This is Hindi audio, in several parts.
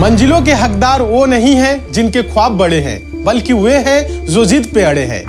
मंजिलों के हकदार वो नहीं हैं जिनके ख्वाब बड़े हैं, बल्कि वे हैं जो जिद पे अड़े हैं।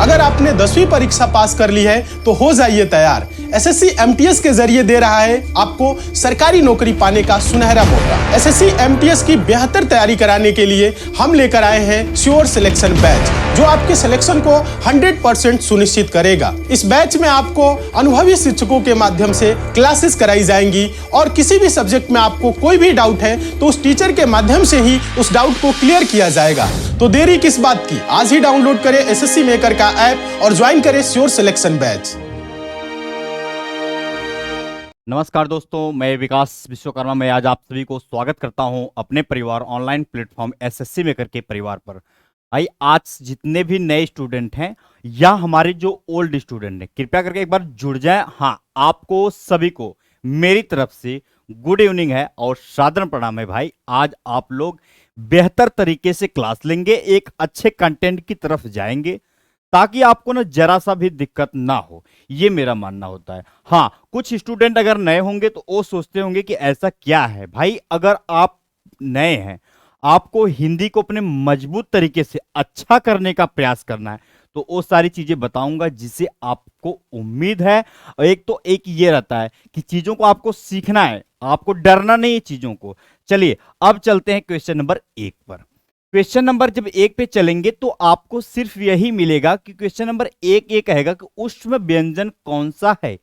अगर आपने 10वीं परीक्षा पास कर ली है तो हो जाइए तैयार। एसएससी एमटीएस के जरिए दे रहा है आपको सरकारी नौकरी पाने का सुनहरा मौका। एसएससी एमटीएस की बेहतर तैयारी कराने के लिए हम लेकर आए हैं श्योर सिलेक्शन बैच, जो आपके सिलेक्शन को 100% सुनिश्चित करेगा। इस बैच में आपको अनुभवी शिक्षकों के माध्यम से क्लासेस कराई जाएंगी और किसी भी सब्जेक्ट में आपको कोई भी डाउट है तो उस टीचर के माध्यम से ही उस डाउट को क्लियर किया जाएगा। तो देरी किस बात की, आज ही डाउनलोड करें एसएससी मेकर का ऐप और ज्वाइन करें श्योर सिलेक्शन बैच। नमस्कार दोस्तों, मैं विकास विश्वकर्मा में आज आप सभी को स्वागत करता हूं अपने परिवार ऑनलाइन प्लेटफॉर्म एसएससी मेकर के परिवार पर। भाई आज जितने भी नए स्टूडेंट हैं या हमारे जो ओल्ड स्टूडेंट हैं, कृपया करके एक बार जुड़ जाएं। हाँ, आपको सभी को मेरी तरफ से गुड इवनिंग है और सादर प्रणाम है। भाई आज आप लोग बेहतर तरीके से क्लास लेंगे, एक अच्छे कंटेंट की तरफ जाएंगे ताकि आपको ना जरा सा भी दिक्कत ना हो, ये मेरा मानना होता है। हाँ, कुछ स्टूडेंट अगर नए होंगे तो वो सोचते होंगे कि ऐसा क्या है। भाई अगर आप नए हैं, आपको हिंदी को अपने मजबूत तरीके से अच्छा करने का प्रयास करना है, तो वो सारी चीजें बताऊंगा जिससे आपको उम्मीद है। और एक ये रहता है कि चीजों को आपको सीखना है, आपको डरना नहीं है चीजों को। चलिए अब चलते हैं क्वेश्चन नंबर 1 पर। क्वेश्चन नंबर जब 1 पे चलेंगे तो आपको सिर्फ यही मिलेगा कि क्वेश्चन नंबर 1 ये कहेगा कि ऊष्म व्यंजन कौन सा है।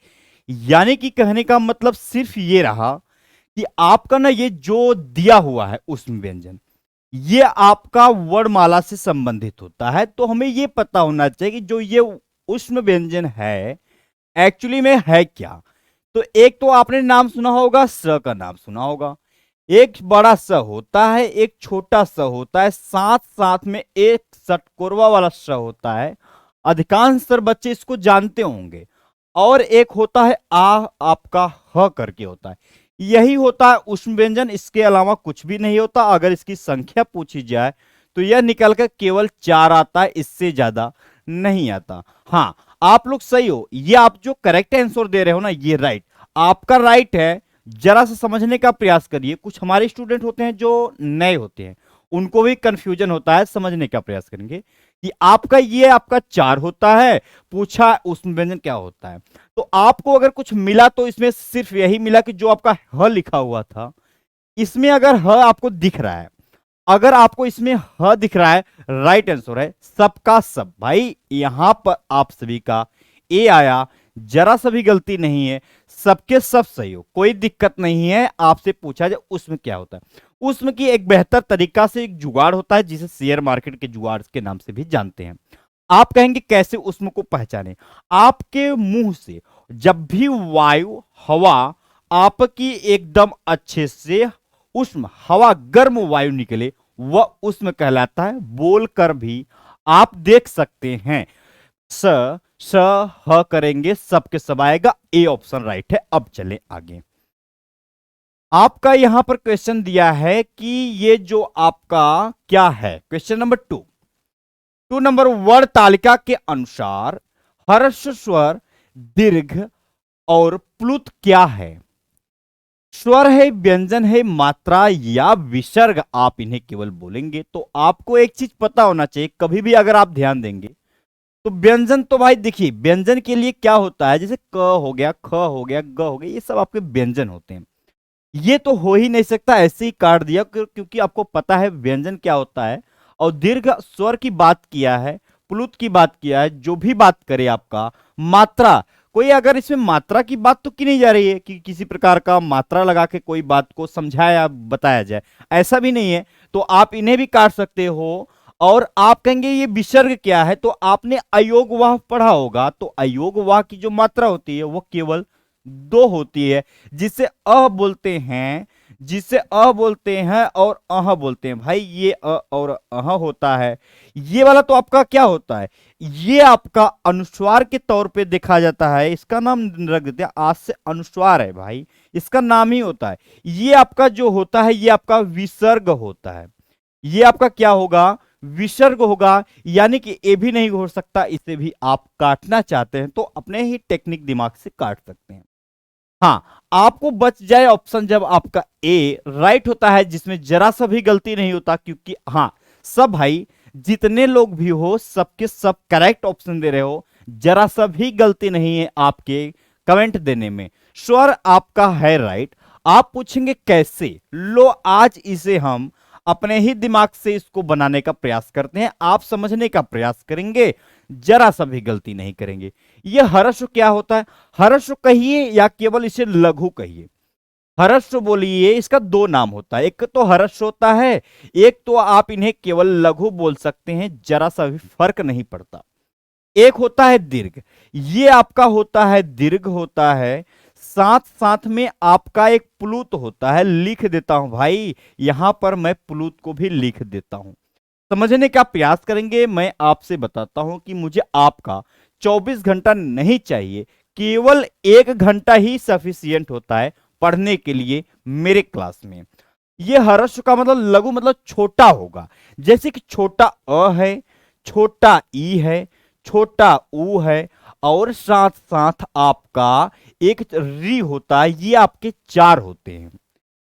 यानी कि कहने का मतलब सिर्फ ये रहा कि आपका ना ये जो दिया हुआ है ऊष्म व्यंजन, ये आपका वर्णमाला से संबंधित होता है। तो हमें ये पता होना चाहिए कि जो ये ऊष्म व्यंजन है एक्चुअली में है क्या। तो एक तो आपने नाम सुना होगा, स का नाम सुना होगा। एक बड़ा स होता है, एक छोटा स होता है, साथ साथ में एक षटकोरवा वाला स होता है। अधिकांश सर बच्चे इसको जानते होंगे। और एक होता है आपका ह करके होता है। यही होता है ऊष्म व्यंजन, इसके अलावा कुछ भी नहीं होता। अगर इसकी संख्या पूछी जाए तो यह निकल कर केवल 4 आता है, इससे ज्यादा नहीं आता। हाँ, आप लोग सही हो, ये आप जो करेक्ट आंसर दे रहे हो ना, ये राइट, आपका राइट है। जरा सा समझने का प्रयास करिए। कुछ हमारे स्टूडेंट होते हैं जो नए होते हैं, उनको भी कंफ्यूजन होता है, समझने का प्रयास करेंगे कि आपका 4 होता है, पूछा ऊष्म व्यंजन क्या होता है। तो आपको अगर कुछ मिला तो इसमें सिर्फ यही मिला कि जो आपका ह लिखा हुआ था, इसमें अगर ह आपको दिख रहा है, अगर आपको इसमें ह दिख रहा है, राइट आंसर है सबका सब। भाई यहां पर आप सभी का ए आया, जरा सा भी गलती नहीं है, सबके सब सही हो, कोई दिक्कत नहीं है। आपसे पूछा जाए उसमें क्या होता है, उसमें की एक बेहतर तरीका से एक जुगाड़ होता है जिसे शेयर मार्केट के जुगाड़ के नाम से भी जानते हैं। आप कहेंगे कैसे उसमें को पहचाने। आपके मुंह से जब भी वायु हवा आपकी एकदम अच्छे से उष्म हवा गर्म वायु निकले, वह उसमें कहलाता है। बोलकर भी आप देख सकते हैं। स ह करेंगे, सबके सब आएगा, ए ऑप्शन राइट है। अब चलें आगे। आपका यहां पर क्वेश्चन दिया है कि ये जो आपका क्या है, क्वेश्चन नंबर 2 नंबर वर्ण तालिका के अनुसार ह्रस्व स्वर, दीर्घ और प्लुत क्या है। स्वर है, व्यंजन है, मात्रा या विसर्ग, आप इन्हें केवल बोलेंगे। तो आपको एक चीज पता होना चाहिए, कभी भी अगर आप ध्यान देंगे तो व्यंजन तो भाई देखिए, व्यंजन के लिए क्या होता है, जैसे क हो गया, ख हो गया, ग हो गया, ये सब आपके व्यंजन होते हैं। ये तो हो ही नहीं सकता, ऐसे ही काट दिया क्योंकि आपको पता है व्यंजन क्या होता है। और दीर्घ स्वर की बात किया है, प्लुत की बात किया है, जो भी बात करे आपका मात्रा, कोई अगर इसमें मात्रा की बात तो की नहीं जा रही है कि किसी प्रकार का मात्रा लगा के कोई बात को समझाया बताया जाए, ऐसा भी नहीं है। तो आप इन्हें भी काट सकते हो। और आप कहेंगे ये विसर्ग क्या है, तो आपने अयोग वाह पढ़ा होगा। तो अयोग वाह की जो मात्रा होती है वो केवल 2 होती है, जिसे अ बोलते हैं, जिसे अ बोलते हैं और अह बोलते हैं। भाई ये अ और अह होता है। ये वाला तो आपका क्या होता है, ये आपका अनुस्वार के तौर पे देखा जाता है। इसका नाम रख देते हैं, आज से अनुस्वार है भाई, इसका नाम ही होता है। ये आपका जो होता है ये आपका विसर्ग होता है। ये आपका क्या होगा, विसर्ग होगा। यानी कि ए भी नहीं हो सकता, इसे भी आप काटना चाहते हैं तो अपने ही टेक्निक दिमाग से काट सकते हैं। हाँ, आपको बच जाए ऑप्शन जब आपका ए राइट होता है, जिसमें जरा सा भी गलती नहीं होता, क्योंकि हाँ, सब भाई जितने लोग भी हो सबके सब करेक्ट ऑप्शन दे रहे हो, जरा सा भी गलती नहीं है आपके कमेंट देने में। श्योर आपका है राइट। आप पूछेंगे कैसे, लो आज इसे हम अपने ही दिमाग से इसको बनाने का प्रयास करते हैं, आप समझने का प्रयास करेंगे, जरा सा भी गलती नहीं करेंगे। यह हर्ष क्या होता है? हर्ष कहिए या केवल इसे लघु कहिए, हर्ष बोलिए, इसका दो नाम होता है, एक तो हर्ष होता है, एक तो आप इन्हें केवल लघु बोल सकते हैं, जरा सा भी फर्क नहीं पड़ता। एक होता है दीर्घ, ये आपका होता है दीर्घ होता है, साथ साथ में आपका एक प्लुत होता है। लिख देता हूं भाई, यहां पर मैं प्लुत को भी लिख देता हूं, समझने का प्रयास करेंगे। मैं आपसे बताता हूं कि मुझे आपका 24 घंटा नहीं चाहिए, केवल 1 घंटा ही सफिशियंट होता है पढ़ने के लिए मेरे क्लास में। यह हर्ष का मतलब लघु मतलब छोटा होगा, जैसे कि छोटा अ है, छोटा ई है, छोटा ऊ है, और साथ साथ आपका एक री होता है। ये आपके 4 होते हैं,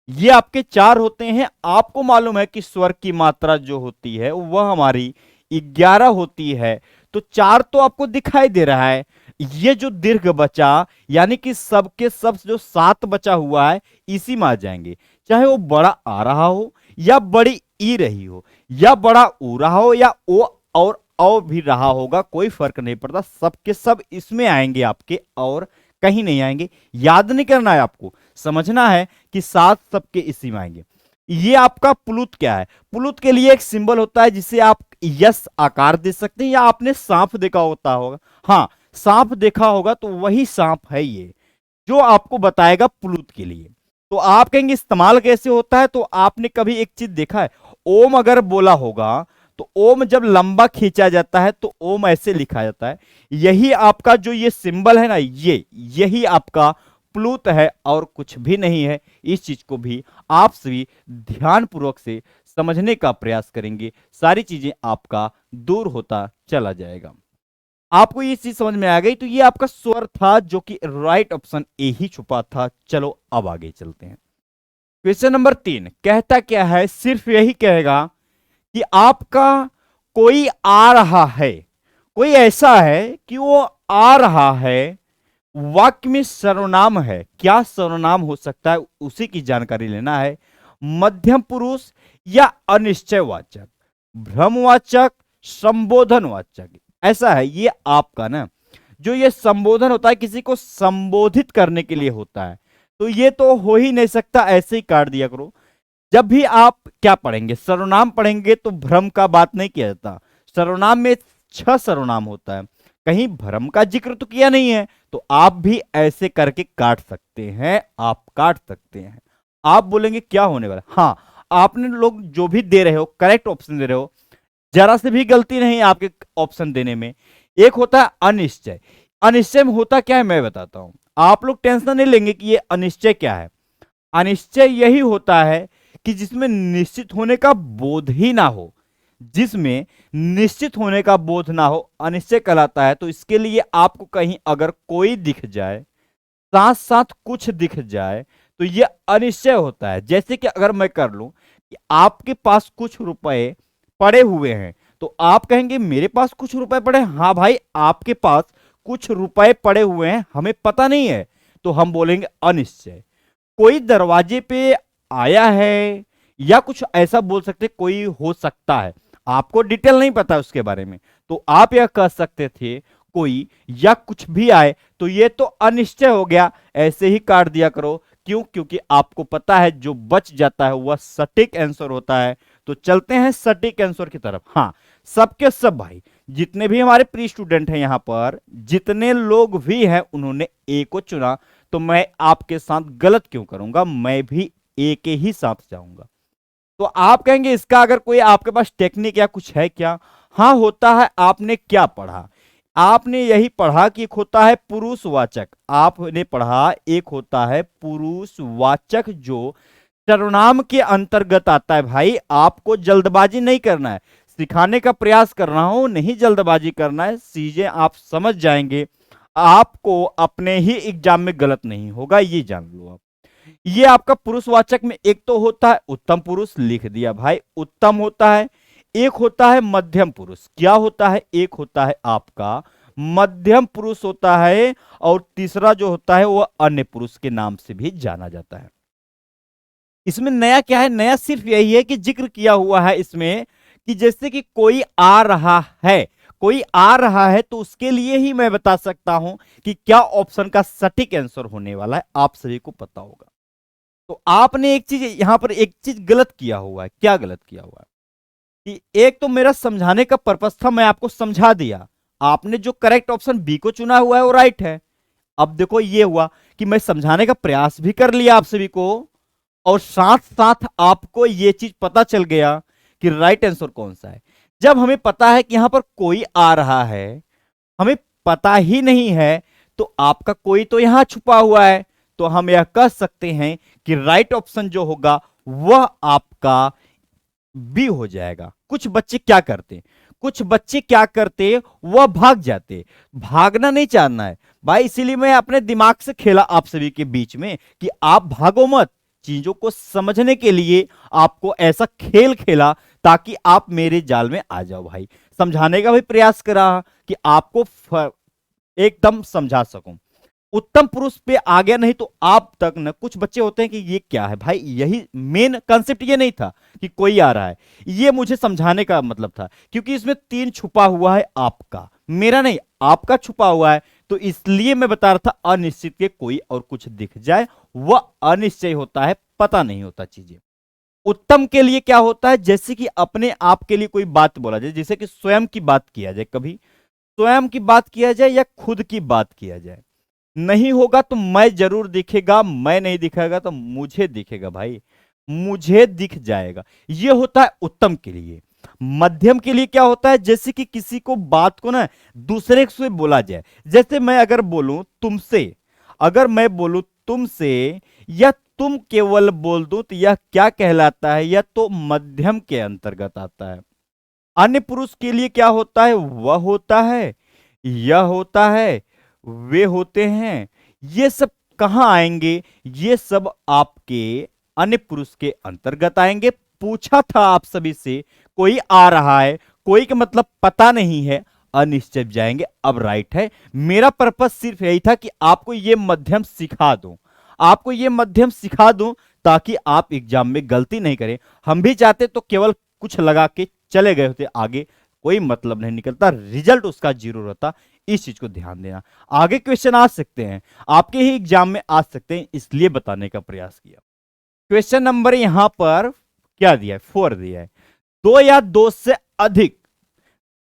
ये आपके 4 होते हैं। आपको मालूम है कि स्वर की मात्रा जो होती है वह हमारी 11 होती है, तो 4 तो आपको दिखाई दे रहा है। ये जो दीर्घ बचा, यानी कि सबके सब जो 7 बचा हुआ है, इसी में आ जाएंगे, चाहे वो बड़ा आ रहा हो या बड़ी ई रही हो या बड़ा ऊ रहा हो या ओ और भी रहा होगा, कोई फर्क नहीं पड़ता, सबके सब इसमें आएंगे आपके, और कहीं नहीं आएंगे। याद नहीं करना है आपको, समझना है कि 7 सबके इसी में आएंगे। ये आपका प्लुत क्या है? प्लुत के लिए एक सिंबल होता है जिसे आप यस आकार दे सकते हैं, या आपने सांप देखा होगा, हाँ सांप देखा होगा, तो वही सांप है ये जो आपको बताएगा प्लुत के लिए। तो आप कहेंगे इस्तेमाल कैसे होता है, तो आपने कभी एक चीज देखा है, ओम अगर बोला होगा तो ओम जब लंबा खींचा जाता है तो ओम ऐसे लिखा जाता है। यही आपका जो ये सिंबल है ना, यही आपका प्लुत है और कुछ भी नहीं है। इस चीज को भी आप सभी ध्यानपूर्वक से समझने का प्रयास करेंगे, सारी चीजें आपका दूर होता चला जाएगा। आपको ये चीज समझ में आ गई, तो ये आपका स्वर था जो कि राइट ऑप्शन ए ही छुपा था। चलो अब आगे चलते हैं। क्वेश्चन नंबर 3 कहता क्या है? सिर्फ यही कहेगा कि आपका कोई आ रहा है, कोई ऐसा है कि वो आ रहा है, वाक्य में सर्वनाम है। क्या सर्वनाम हो सकता है, उसी की जानकारी लेना है। मध्यम पुरुष या अनिश्चयवाचक, भ्रमवाचक, संबोधनवाचक, ऐसा है ये आपका ना। जो ये संबोधन होता है किसी को संबोधित करने के लिए होता है, तो ये तो हो ही नहीं सकता, ऐसे ही काट दिया करो। जब भी आप क्या पढ़ेंगे, सर्वनाम पढ़ेंगे, तो भ्रम का बात नहीं किया जाता। सर्वनाम में 6 सर्वनाम होता है, कहीं भ्रम का जिक्र तो किया नहीं है, तो आप भी ऐसे करके काट सकते हैं, आप काट सकते हैं। आप बोलेंगे क्या होने वाला, हाँ आपने लोग जो भी दे रहे हो करेक्ट ऑप्शन दे रहे हो, जरा से भी गलती नहीं आपके ऑप्शन देने में। एक होता है अनिश्चय। अनिश्चय में होता क्या है मैं बताता हूं, आप लोग टेंशन नहीं लेंगे कि ये अनिश्चय क्या है। अनिश्चय यही होता है कि जिसमें निश्चित होने का बोध ही ना हो, जिसमें निश्चित होने का बोध ना हो, अनिश्चय कहलाता है। तो इसके लिए आपको कहीं अगर कोई दिख जाए, साथ साथ कुछ दिख जाए, तो यह अनिश्चय होता है। जैसे कि अगर मैं कर लूं कि आपके पास कुछ रुपए पड़े हुए हैं, तो आप कहेंगे मेरे पास कुछ रुपए पड़े, हाँ भाई आपके पास कुछ रुपए पड़े हुए हैं, हमें पता नहीं है, तो हम बोलेंगे अनिश्चय। कोई दरवाजे पे आया है, या कुछ ऐसा बोल सकते, कोई हो सकता है, आपको डिटेल नहीं पता उसके बारे में, तो आप यह कह सकते थे कोई या कुछ भी आए, तो ये तो अनिश्चय हो गया, ऐसे ही काट दिया करो। क्यों? क्योंकि आपको पता है जो बच जाता है वह सटीक आंसर होता है। तो चलते हैं सटीक आंसर की तरफ। हाँ, सबके सब भाई जितने भी हमारे प्री स्टूडेंट हैं यहां पर, जितने लोग भी हैं, उन्होंने ए को चुना, तो मैं आपके साथ गलत क्यों करूंगा, मैं भी ए के ही साथ जाऊंगा। तो आप कहेंगे इसका अगर कोई आपके पास टेक्निक या कुछ है क्या? हाँ होता है। आपने क्या पढ़ा? आपने यही पढ़ा कि एक होता है पुरुषवाचक, आपने पढ़ा एक होता है पुरुषवाचक जो सर्वनाम के अंतर्गत आता है। भाई आपको जल्दबाजी नहीं करना है, सिखाने का प्रयास कर रहा हूं, नहीं जल्दबाजी करना है, चीजें आप समझ जाएंगे। आपको अपने ही एग्जाम में गलत नहीं होगा, ये जान लो आप। ये आपका पुरुषवाचक में एक तो होता है उत्तम पुरुष, लिख दिया भाई, उत्तम होता है। एक होता है मध्यम पुरुष, क्या होता है, एक होता है आपका मध्यम पुरुष होता है, और तीसरा जो होता है वह अन्य पुरुष के नाम से भी जाना जाता है। इसमें नया क्या है, नया सिर्फ यही है कि जिक्र किया हुआ है इसमें कि जैसे कि कोई आ रहा है, कोई आ रहा है, तो उसके लिए ही मैं बता सकता हूं कि क्या ऑप्शन का सटीक आंसर होने वाला है, आप सभी को पता होगा। तो आपने एक चीज यहां पर एक चीज गलत किया हुआ है। क्या गलत किया हुआ है कि एक तो मेरा समझाने का पर्पस था, मैं आपको समझा दिया, आपने जो करेक्ट ऑप्शन बी को चुना हुआ है वो राइट है। अब देखो ये हुआ कि मैं समझाने का प्रयास भी कर लिया आप सभी को, और साथ साथ आपको यह चीज पता चल गया कि राइट आंसर कौन सा है। जब हमें पता है कि यहां पर कोई आ रहा है, हमें पता ही नहीं है, तो आपका कोई तो यहां छुपा हुआ है, तो हम यह कह सकते हैं कि राइट ऑप्शन जो होगा वह आपका बी हो जाएगा। कुछ बच्चे क्या करते, कुछ बच्चे क्या करते, वह भाग जाते। भागना नहीं चाहना है भाई, इसीलिए मैं अपने दिमाग से खेला आप सभी के बीच में कि आप भागो मत, चीजों को समझने के लिए आपको ऐसा खेल खेला ताकि आप मेरे जाल में आ जाओ भाई। समझाने का भी प्रयास करा कि आपको एकदम समझा सकूं। उत्तम पुरुष पे आ गया, नहीं तो आप तक न, कुछ बच्चे होते हैं कि ये क्या है भाई, यही मेन कंसेप्ट ये नहीं था कि कोई आ रहा है, ये मुझे समझाने का मतलब था, क्योंकि इसमें 3 छुपा हुआ है, आपका, मेरा नहीं, आपका छुपा हुआ है, तो इसलिए मैं बता रहा था अनिश्चित के कोई और कुछ दिख जाए, वह अनिश्चय होता है, पता नहीं होता चीजें। उत्तम के लिए क्या होता है, जैसे कि अपने आप के लिए कोई बात बोला जाए, जैसे कि स्वयं की बात किया जाए, कभी स्वयं की बात किया जाए या खुद की बात किया जाए। नहीं होगा तो मैं जरूर दिखेगा, मैं नहीं दिखेगा तो मुझे दिखेगा भाई, मुझे दिख जाएगा, ये होता है उत्तम के लिए। मध्यम के लिए क्या होता है, जैसे कि किसी को बात को ना दूसरे से बोला जाए, जैसे मैं अगर बोलूं तुमसे, अगर मैं बोलूं तुमसे या तुम केवल बोल दो, तो यह क्या कहलाता है, यह तो मध्यम के अंतर्गत आता है। अन्य पुरुष के लिए क्या होता है, वह होता है, यह होता है, वे होते हैं, ये सब कहां आएंगे, ये सब आपके अन्य पुरुष के अंतर्गत आएंगे। पूछा था आप सभी से, कोई आ रहा है, कोई का मतलब पता नहीं है, अनिश्चय जाएंगे। अब राइट है, मेरा पर्पस सिर्फ यही था कि आपको ये मध्यम सिखा दूं, आपको ये मध्यम सिखा दूं ताकि आप एग्जाम में गलती नहीं करें। हम भी चाहते तो केवल कुछ लगा के चले गए होते आगे, कोई मतलब नहीं निकलता, रिजल्ट उसका 0 रहता। इस चीज को ध्यान देना, आगे क्वेश्चन आ सकते हैं, आपके ही एग्जाम में आ सकते हैं, इसलिए बताने का प्रयास किया। क्वेश्चन नंबर यहां पर क्या दिया है, 4 दिया है, 2 या 2 से अधिक,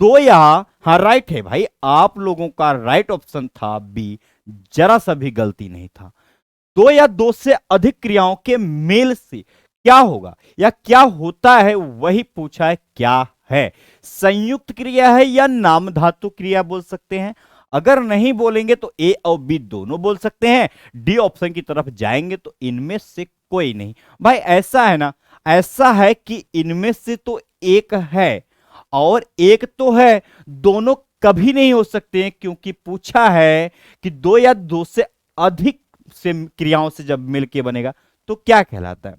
2 या, हाँ राइट है भाई, आप लोगों का राइट ऑप्शन था बी, जरा सा भी गलती नहीं था। 2 या 2 से अधिक क्रियाओं के मेल से क्या होगा या क्या होता है, वही पूछा है, क्या है, संयुक्त क्रिया है या नाम धातु क्रिया बोल सकते हैं। अगर नहीं बोलेंगे तो ए और बी दोनों बोल सकते हैं, डी ऑप्शन की तरफ जाएंगे तो इनमें से कोई नहीं। भाई ऐसा है ना, ऐसा है कि इनमें से तो एक है और एक तो है, दोनों कभी नहीं हो सकते हैं, क्योंकि पूछा है कि 2 या 2 से अधिक से क्रियाओं से जब मिलके बनेगा तो क्या कहलाता है।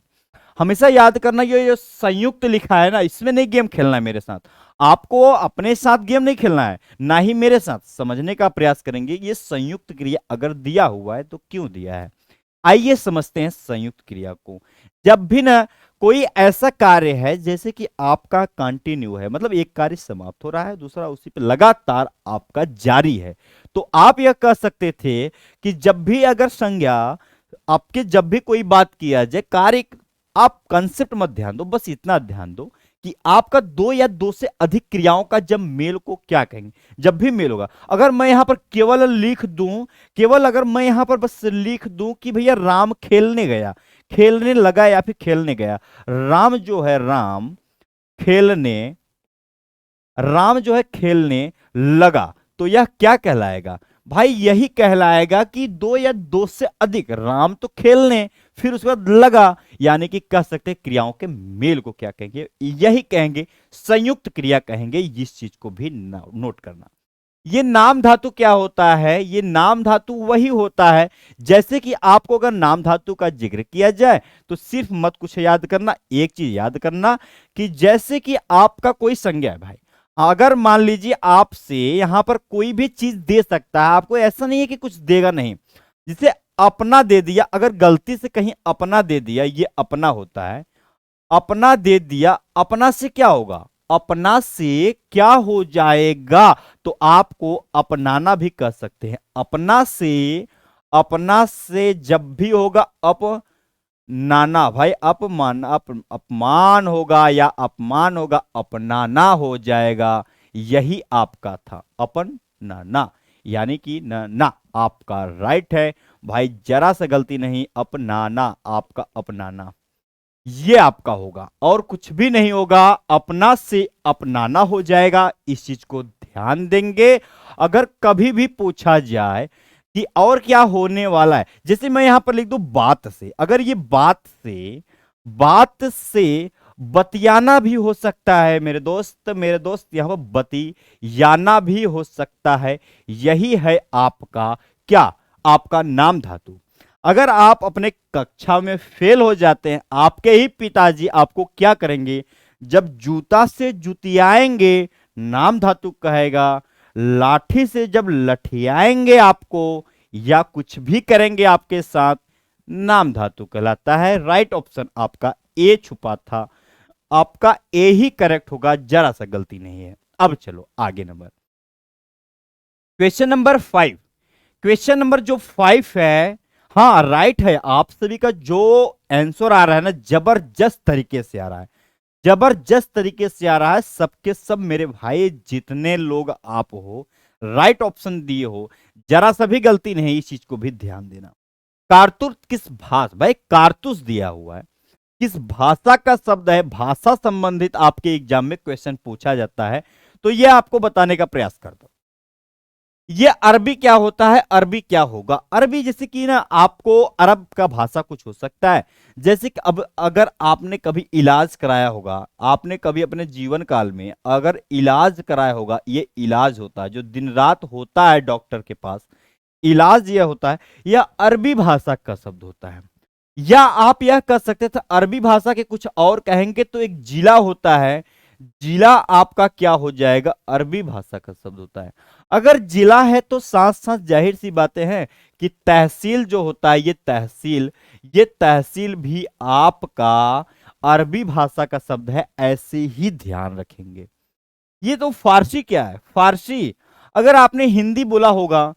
हमेशा याद करना, ये जो संयुक्त लिखा है ना, इसमें नहीं गेम खेलना है मेरे साथ, आपको अपने साथ गेम नहीं खेलना है, ना ही मेरे साथ, समझने का प्रयास करेंगे ये संयुक्त क्रिया अगर दिया हुआ है तो क्यों दिया है। आइए समझते हैं संयुक्त क्रिया को। जब भी ना कोई ऐसा कार्य है जैसे कि आपका कंटिन्यू है, मतलब एक कार्य समाप्त हो रहा है, दूसरा उसी पे लगातार आपका जारी है, तो आप यह कह सकते थे कि जब भी अगर संज्ञा आपके, जब भी कोई बात किया जाए, कार्य, आप कंसेप्ट मत ध्यान दो, बस इतना ध्यान दो कि आपका 2 या 2 से अधिक क्रियाओं का जब मेल को क्या कहेंगे, जब भी मेल होगा। अगर मैं यहां पर केवल लिख दूं, केवल अगर मैं यहां पर बस लिख दूं कि भैया राम खेलने गया, खेलने लगा या फिर खेलने गया, राम जो है, राम खेलने, राम जो है खेलने लगा, तो यह क्या कहलाएगा भाई, यही कहलाएगा कि 2 या 2 से अधिक, राम तो खेलने, फिर उसके बाद लगा, यानी कि कह सकते हैं क्रियाओं के मेल को क्या कहेंगे, यही कहेंगे संयुक्त क्रिया कहेंगे। इस चीज को भी नोट करना। ये नाम धातु क्या होता है? ये नाम धातु वही होता है, जैसे कि आपको अगर नाम धातु का जिक्र किया जाए तो सिर्फ मत कुछ याद करना, एक चीज याद करना कि जैसे कि आपका कोई संज्ञा है भाई, अगर मान लीजिए आपसे यहां पर कोई भी चीज दे सकता है, आपको ऐसा नहीं है कि कुछ देगा नहीं। जिसे अपना दे दिया, अगर गलती से कहीं अपना दे दिया, ये अपना होता है, अपना दे दिया, अपना से क्या होगा? अपना से क्या हो जाएगा? तो आपको अपनाना भी कह सकते हैं। अपना से जब भी होगा अपनाना भाई, अपमान होगा या अपमान होगा, अपनाना हो जाएगा। यही आपका था अपनाना, यानी कि ना आपका राइट है भाई, जरा सा गलती नहीं, अपनाना आपका अपनाना ये आपका होगा और कुछ भी नहीं होगा, अपना से अपनाना हो जाएगा। इस चीज को ध्यान देंगे। अगर कभी भी पूछा जाए कि और क्या होने वाला है, जैसे मैं यहां पर लिख दूं बात से, अगर ये बात से बतियाना भी हो सकता है मेरे दोस्त, यहां पर बतियाना भी हो सकता है। यही है आपका क्या? आपका नाम धातु। अगर आप अपने कक्षा में फेल हो जाते हैं, आपके ही पिताजी आपको क्या करेंगे? जब जूता से जुतियाएंगे नाम धातु कहेगा, लाठी से जब लठियाएंगे आपको या कुछ भी करेंगे आपके साथ, नाम धातु कहलाता है। राइट ऑप्शन आपका ए छुपा था, आपका ए ही करेक्ट होगा, जरा सा गलती नहीं है। अब चलो आगे number, question number 5। Question number जो 5 है, हाँ राइट है, आप सभी का जो आंसर आ रहा है ना, जबरदस्त तरीके से आ रहा है, जबरदस्त तरीके से आ रहा है। सबके सब मेरे भाई जितने लोग आप हो, राइट ऑप्शन दिए हो, जरा सा भी गलती नहीं, इस चीज को भी ध्यान देना। कारतूस किस भाषा, भाई कारतूस दिया हुआ है, किस भाषा का शब्द है? भाषा संबंधित आपके एग्जाम में क्वेश्चन पूछा जाता है, तो यह आपको बताने का प्रयास कर दो। ये अरबी क्या होता है, अरबी क्या होगा? अरबी जैसे कि ना, आपको अरब का भाषा कुछ हो सकता है, जैसे कि अब अगर आपने कभी इलाज कराया होगा, आपने कभी अपने जीवन काल में अगर इलाज कराया होगा, ये इलाज होता है जो दिन रात होता है डॉक्टर के पास, इलाज यह होता है, यह अरबी भाषा का शब्द होता है। या आप यह कह सकते थे अरबी भाषा के कुछ और कहेंगे तो एक जिला होता है, जिला आपका क्या हो जाएगा? अरबी भाषा का शब्द होता है। अगर जिला है तो साथ साथ जाहिर सी बातें हैं कि तहसील जो होता है, ये तहसील भी आपका अरबी भाषा का शब्द है, ऐसे ही ध्यान रखेंगे। ये तो फारसी क्या है? फारसी अगर आपने हिंदी बोला होगा,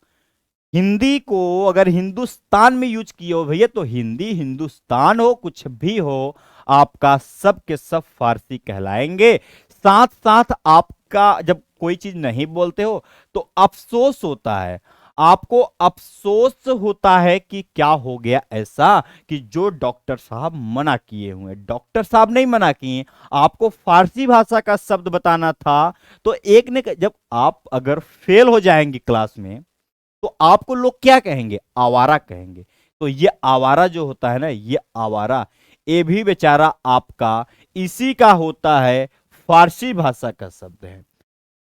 हिंदी को अगर हिंदुस्तान में यूज किए हो भैया, तो हिंदी हिंदुस्तान हो कुछ भी हो, आपका सब के सब फारसी कहलाएंगे। साथ साथ आपका जब कोई चीज नहीं बोलते हो तो अफसोस होता है, आपको अफसोस होता है कि क्या हो गया ऐसा कि जो डॉक्टर साहब मना किए हुए, डॉक्टर साहब नहीं मना किए, आपको फारसी भाषा का शब्द बताना था। तो एक ने जब आप अगर फेल हो जाएंगे क्लास में तो आपको लोग क्या कहेंगे? आवारा कहेंगे। तो ये आवारा जो होता है ना, ये आवारा, ये भी बेचारा आपका इसी का होता है, फारसी भाषा का शब्द है।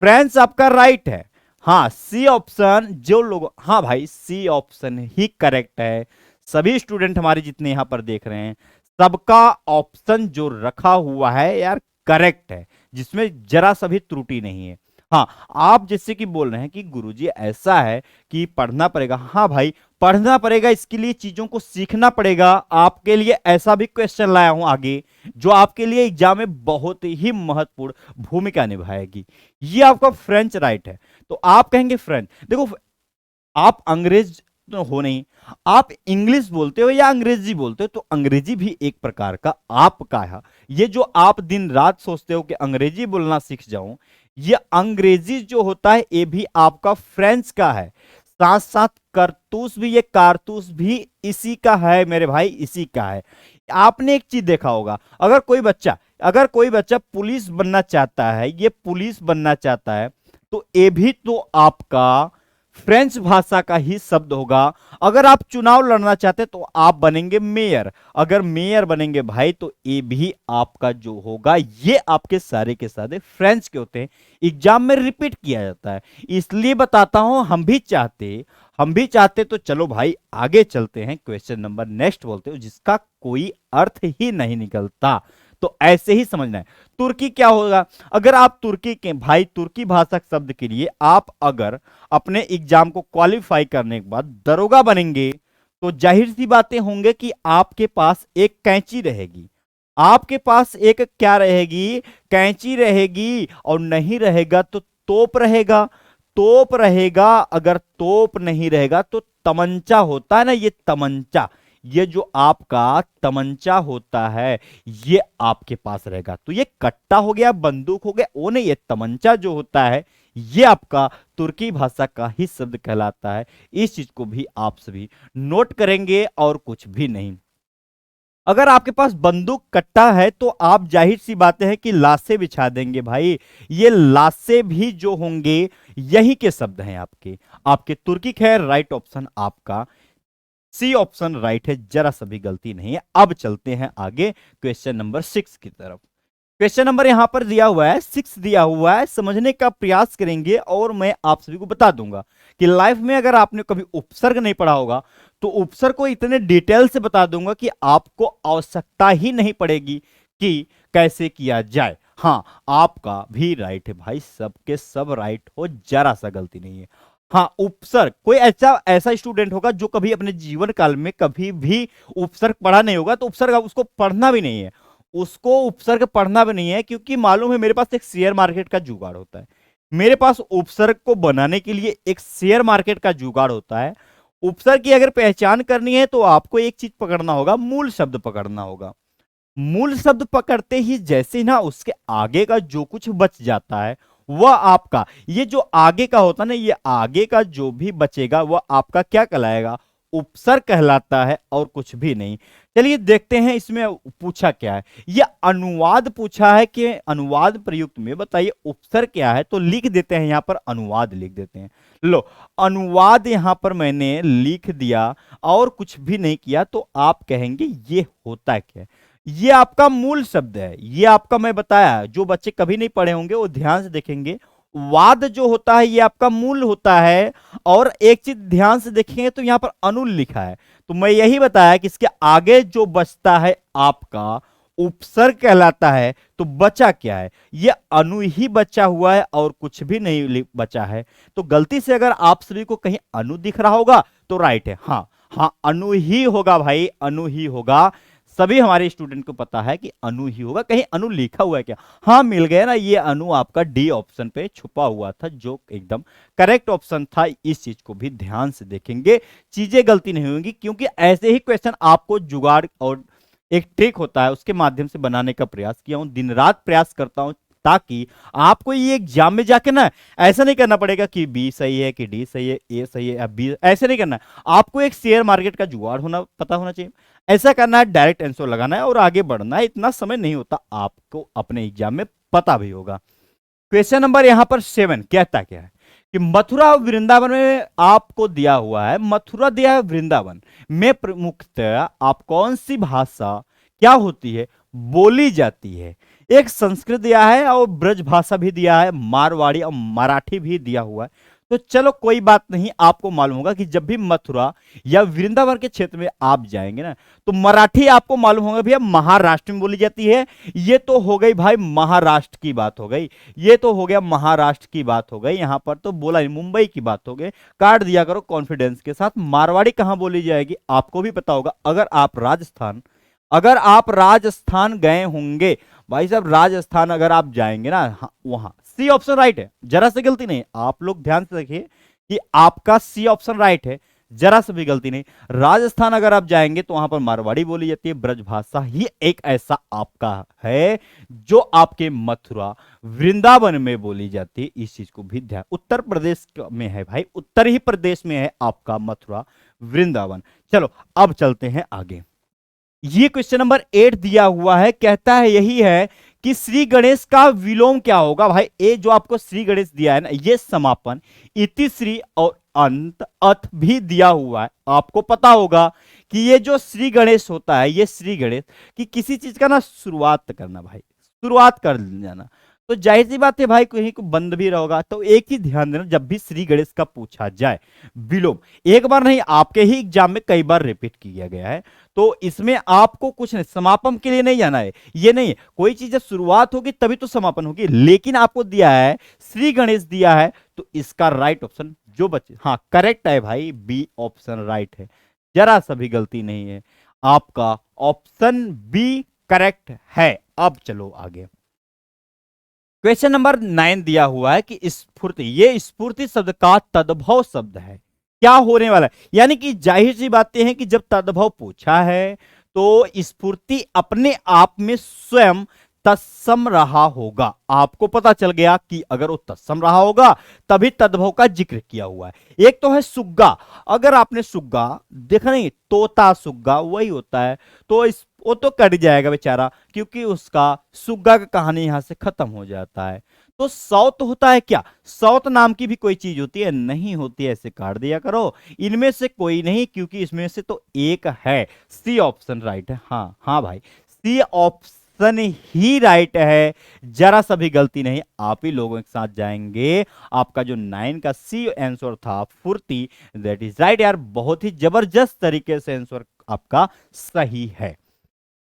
फ्रेंड्स आपका राइट है, हाँ सी ऑप्शन जो लोग, हाँ भाई सी ऑप्शन ही करेक्ट है। सभी स्टूडेंट हमारे जितने यहां पर देख रहे हैं, सबका ऑप्शन जो रखा हुआ है यार करेक्ट है, जिसमें जरा सा भी त्रुटि नहीं है। हाँ आप जैसे कि बोल रहे हैं कि गुरुजी ऐसा है कि पढ़ना पड़ेगा, हाँ भाई पढ़ना पड़ेगा, इसके लिए चीजों को सीखना पड़ेगा। आपके लिए ऐसा भी क्वेश्चन लाया हूं आगे जो आपके लिए एग्जाम में बहुत ही महत्वपूर्ण भूमिका निभाएगी। ये आपका फ्रेंच राइट है, तो आप कहेंगे फ्रेंच। देखो आप अंग्रेज तो हो नहीं, आप इंग्लिश बोलते हो या अंग्रेजी बोलते हो, तो अंग्रेजी भी एक प्रकार का आपका है। ये जो आप दिन रात सोचते हो कि अंग्रेजी बोलना सीख जाऊं, ये अंग्रेजी जो होता है ये भी आपका फ्रेंच का है। साथ साथ करतूस भी, ये कारतूस भी इसी का है मेरे भाई, इसी का है। आपने एक चीज देखा होगा, अगर कोई बच्चा पुलिस बनना चाहता है, ये पुलिस बनना चाहता है, तो ये भी तो आपका फ्रेंच भाषा का ही शब्द होगा। अगर आप चुनाव लड़ना चाहते तो आप बनेंगे मेयर। अगर मेयर बनेंगे भाई तो ये भी आपका जो होगा, ये आपके सारे के सारे फ्रेंच के होते हैं, एग्जाम में रिपीट किया जाता है। इसलिए बताता हूं, हम भी चाहते तो चलो भाई आगे चलते हैं, क्वेश्चन नंबर नेक्स्ट बोलते हो, जिसका कोई अर्थ ही नहीं निकलता। तो ऐसे ही समझना है। तुर्की क्या होगा? अगर आप तुर्की के भाई, तुर्की भाषा शब्द के लिए आप अगर अपने एग्जाम को क्वालिफाई करने के बाद दरोगा बनेंगे तो जाहिर सी बातें होंगे कि आपके पास एक कैंची रहेगी। आपके पास एक क्या रहेगी? कैंची रहेगी। और नहीं रहेगा तो तोप रहेगा। तोप रहेगा। अगर तोप नहीं रहेगा तो तमंचा होता है ना, ये तमंचा, ये जो आपका तमंचा होता है ये आपके पास रहेगा। तो ये कट्टा हो गया, बंदूक हो गया, वो नहीं, ये तमंचा जो होता है ये आपका तुर्की भाषा का ही शब्द कहलाता है। इस चीज को भी आप सभी नोट करेंगे और कुछ भी नहीं। अगर आपके पास बंदूक कट्टा है तो आप जाहिर सी बातें हैं कि लाशें बिछा देंगे भाई। ये लाशें भी जो होंगे यही के शब्द हैं आपके। आपके तुर्की है राइट ऑप्शन आपका सी ऑप्शन राइट है, जरा सा भी गलती नहीं है। अब चलते हैं आगे क्वेश्चन नंबर 6 की तरफ। क्वेश्चन नंबर यहां पर दिया हुआ है 6 दिया हुआ है, समझने का प्रयास करेंगे और मैं आप सभी को बता दूंगा कि लाइफ में अगर आपने कभी उपसर्ग नहीं पढ़ा होगा तो उपसर्ग को इतने डिटेल से बता दूंगा कि आपको आवश्यकता ही नहीं पड़ेगी कि कैसे किया जाए। हाँ, आपका भी राइट है भाई, सबके सब राइट हो, जरा सा गलती नहीं है। हाँ, उपसर्ग, कोई ऐसा स्टूडेंट होगा जो कभी अपने जीवन काल में कभी भी उपसर्ग पढ़ा नहीं होगा तो उपसर्ग उसको पढ़ना भी नहीं है, उसको उपसर्ग पढ़ना भी नहीं है, क्योंकि मालूम है मेरे पास एक शेयर मार्केट का जुगाड़ होता है। मेरे पास उपसर्ग को बनाने के लिए एक शेयर मार्केट का जुगाड़ होता है। उपसर्ग की अगर पहचान करनी है तो आपको एक चीज पकड़ना होगा, मूल शब्द पकड़ना होगा। मूल शब्द पकड़ते ही जैसे ही ना उसके आगे का जो कुछ बच जाता है वह आपका, ये जो आगे का होता है ना, ये आगे का जो भी बचेगा वह आपका क्या कहलाएगा? उपसर्ग कहलाता है और कुछ भी नहीं। चलिए देखते हैं इसमें पूछा क्या है। यह अनुवाद पूछा है कि अनुवाद प्रयुक्त में बताइए उपसर्ग क्या है, तो लिख देते हैं, यहां पर अनुवाद लिख देते हैं। लो, अनुवाद यहां पर मैंने लिख दिया और कुछ भी नहीं किया, तो आप कहेंगे ये होता क्या है? ये आपका मूल शब्द है, ये आपका मैं बताया, जो बच्चे कभी नहीं पढ़े होंगे वो ध्यान से देखेंगे। वाद जो होता है ये आपका मूल होता है। और एक चीज ध्यान से देखेंगे तो यहां पर अनुल लिखा है, तो मैं यही बताया कि इसके आगे जो बचता है आपका उपसर्ग कहलाता है। तो बचा क्या है? ये अनु ही बचा हुआ है और कुछ भी नहीं बचा है। तो गलती से अगर आप सभी को कहीं अनु दिख रहा होगा तो राइट है। हाँ हाँ, अनु ही होगा भाई, अनु ही होगा। सभी हमारे स्टूडेंट को पता है कि अनु ही होगा। कहीं अनु लिखा हुआ है क्या? हाँ, मिल गया ना, ये अनु आपका डी ऑप्शन पे छुपा हुआ था, जो एकदम करेक्ट ऑप्शन था। इस चीज को भी ध्यान से देखेंगे, चीजें गलती नहीं होंगी, क्योंकि ऐसे ही क्वेश्चन आपको जुगाड़ और एक ट्रिक होता है उसके माध्यम से बनाने का प्रयास किया हूं, दिन रात प्रयास करता हूं, ताकि आपको ये एग्जाम में जाके ना ऐसा नहीं करना पड़ेगा कि बी सही है कि डी सही है, ए सही है या बी, ऐसे नहीं करना है। आपको एक शेयर मार्केट का जुगाड़ पता होना चाहिए। ऐसा करना है, डायरेक्ट आंसर लगाना है और आगे बढ़ना है। इतना समय नहीं होता, आपको अपने एग्जाम में पता भी होगा। क्वेश्चन नंबर यहां पर 7 कहता क्या है कि मथुरा और वृंदावन में आपको दिया हुआ है, मथुरा दिया है, वृंदावन में प्रमुखतः आप कौन सी भाषा क्या होती है, बोली जाती है? एक संस्कृत दिया है और ब्रज भाषा भी दिया है, मारवाड़ी और मराठी भी दिया हुआ है। तो चलो कोई बात नहीं, आपको मालूम होगा कि जब भी मथुरा या वृंदावन के क्षेत्र में आप जाएंगे ना तो मराठी आपको मालूम होगा भैया महाराष्ट्र में बोली जाती है। ये तो हो गई भाई महाराष्ट्र की बात हो गई, ये तो हो गया महाराष्ट्र की बात हो गई। यहां पर तो बोला मुंबई की बात हो गई। काट दिया करो कॉन्फिडेंस के साथ। मारवाड़ी कहां बोली जाएगी आपको भी पता होगा। अगर आप राजस्थान गए होंगे भाई साहब, राजस्थान अगर आप जाएंगे ना वहां सी ऑप्शन राइट है, जरा से गलती नहीं। आप लोग ध्यान से देखिए कि आपका सी ऑप्शन राइट है, जरा से भी गलती नहीं। राजस्थान अगर आप जाएंगे तो वहां पर मारवाड़ी बोली जाती है, ब्रज भाषा ही एक ऐसा आपका है जो आपके मथुरा वृंदावन में बोली जाती है। इस चीज को भी ध्यान, उत्तर प्रदेश में है भाई, उत्तर ही प्रदेश में है आपका मथुरा वृंदावन। चलो अब चलते हैं आगे। ये क्वेश्चन नंबर 8 दिया हुआ है, कहता है यही है कि श्री गणेश का विलोम क्या होगा? भाई ये जो आपको श्री गणेश दिया है ना, ये समापन इति श्री और अंत अथ भी दिया हुआ है। आपको पता होगा कि ये जो श्री गणेश होता है, ये श्री गणेश कि किसी चीज का ना शुरुआत करना भाई, शुरुआत कर जाना, तो जाहिर सी बात है भाई कहीं को बंद भी रहेगा। तो एक ही ध्यान देना, जब भी श्री गणेश का पूछा जाए, विलोम एक बार नहीं आपके ही एग्जाम में कई बार रिपीट किया गया है, तो इसमें आपको कुछ नहीं, समापन के लिए नहीं जाना है। ये नहीं कोई चीज जब शुरुआत होगी तभी तो समापन होगी, लेकिन आपको दिया है श्री गणेश दिया है, तो इसका राइट ऑप्शन जो बचे, हाँ करेक्ट है भाई, बी ऑप्शन राइट है, जरा सा भी गलती नहीं है, आपका ऑप्शन बी करेक्ट है। अब चलो आगे, क्वेश्चन नंबर 9 दिया हुआ है कि स्फूर्ति, ये स्फूर्ति शब्द का तद्भव शब्द है, क्या होने वाला है, यानी कि जाहिर सी बातें हैं कि जब तद्भव पूछा है तो स्फूर्ति अपने आप में स्वयं तत्सम रहा होगा। आपको पता चल गया कि अगर वो तत्सम रहा होगा तभी तद्भव का जिक्र किया हुआ है। एक तो है सुग्गा, अगर आपने सुग्गा देखा नहीं, तोता सुग्गा वही होता है, तो इस वो तो कट जाएगा बेचारा, क्योंकि उसका सुग्गा का कहानी यहां से खत्म हो जाता है। तो सौत होता है क्या, सौत नाम की भी कोई चीज होती है, नहीं होती है, ऐसे काट दिया करो, इनमें से कोई नहीं, क्योंकि इसमें से तो एक है, सी ऑप्शन राइट है। हाँ हाँ भाई, सी ऑप्शन ही राइट है, जरा सा भी गलती नहीं, आप ही लोगों के साथ जाएंगे। आपका जो 9 का सी आंसर था फुर्ती, दैट इज राइट यार, बहुत ही जबरदस्त तरीके से आंसर आपका सही है।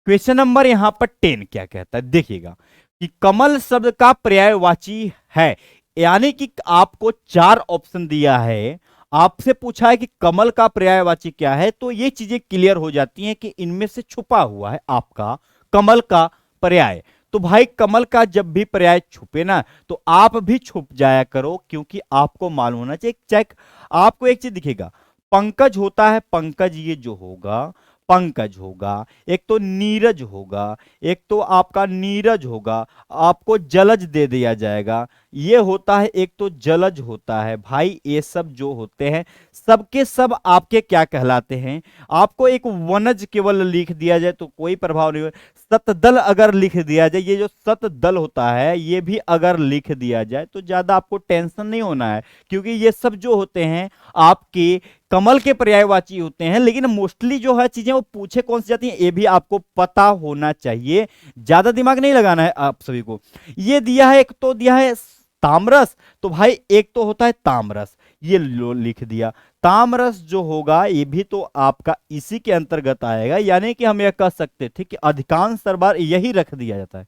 क्वेश्चन नंबर यहां पर 10 क्या कहता है, देखिएगा कि कमल शब्द का पर्यायवाची है, यानी कि आपको 4 ऑप्शन दिया है, आपसे पूछा है कि कमल का पर्यायवाची क्या है, तो ये चीजें क्लियर हो जाती हैं कि इनमें से छुपा हुआ है आपका कमल का पर्याय। तो भाई कमल का जब भी पर्याय छुपे ना, तो आप भी छुप जाया करो, क्योंकि आपको मालूम होना चाहिए। चेक, आपको एक चीज दिखेगा, पंकज होता है, पंकज ये जो होगा पंकज होगा, एक तो नीरज होगा, एक तो आपका नीरज होगा, आपको जलज दे दिया जाएगा, ये होता है, एक तो जलज होता है। भाई ये सब जो होते हैं सबके सब आपके क्या कहलाते हैं, आपको एक वनज केवल लिख दिया जाए तो कोई प्रभाव नहीं हो, सतदल अगर लिख दिया जाए, ये जो सतदल होता है ये भी अगर लिख दिया जाए तो ज्यादा आपको टेंशन नहीं होना है, क्योंकि ये सब जो होते हैं आपके कमल के पर्यायवाची होते हैं। लेकिन मोस्टली जो है चीजें वो पूछे कौन सी जाती हैं ये भी आपको पता होना चाहिए, ज्यादा दिमाग नहीं लगाना है आप सभी को। ये दिया है, एक तो दिया है तामरस, तो भाई एक तो होता है तामरस, ये लिख दिया, तामरस जो होगा ये भी तो आपका इसी के अंतर्गत आएगा, यानी कि हम यह कह सकते थे कि अधिकांश बार यही रख दिया जाता है,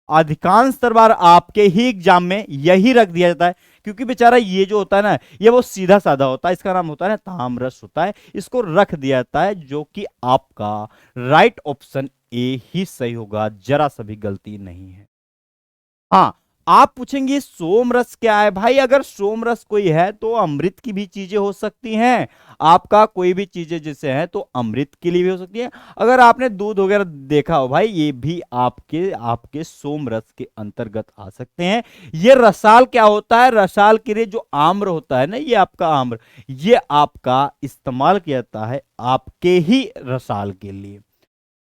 अधिकांश बार आपके ही एग्जाम में यही रख दिया जाता है, क्योंकि बेचारा ये जो होता है ना ये वो सीधा साधा होता है, इसका नाम होता है ना तामरस होता है, इसको रख दिया जाता है, जो कि आपका राइट ऑप्शन ए ही सही होगा, जरा सा भी गलती नहीं है। हाँ, आप पूछेंगे सोमरस क्या है, भाई अगर सोमरस कोई है तो अमृत की भी चीजें हो सकती हैं, आपका कोई भी चीजें जैसे हैं तो अमृत के लिए भी हो सकती है। अगर आपने दूध वगैरह देखा हो भाई, ये भी आपके आपके सोमरस के अंतर्गत आ सकते हैं। ये रसाल क्या होता है, रसाल के लिए जो आम्र होता है ना, ये आपका आम्र, ये आपका इस्तेमाल किया जाता है आपके ही रसाल के लिए।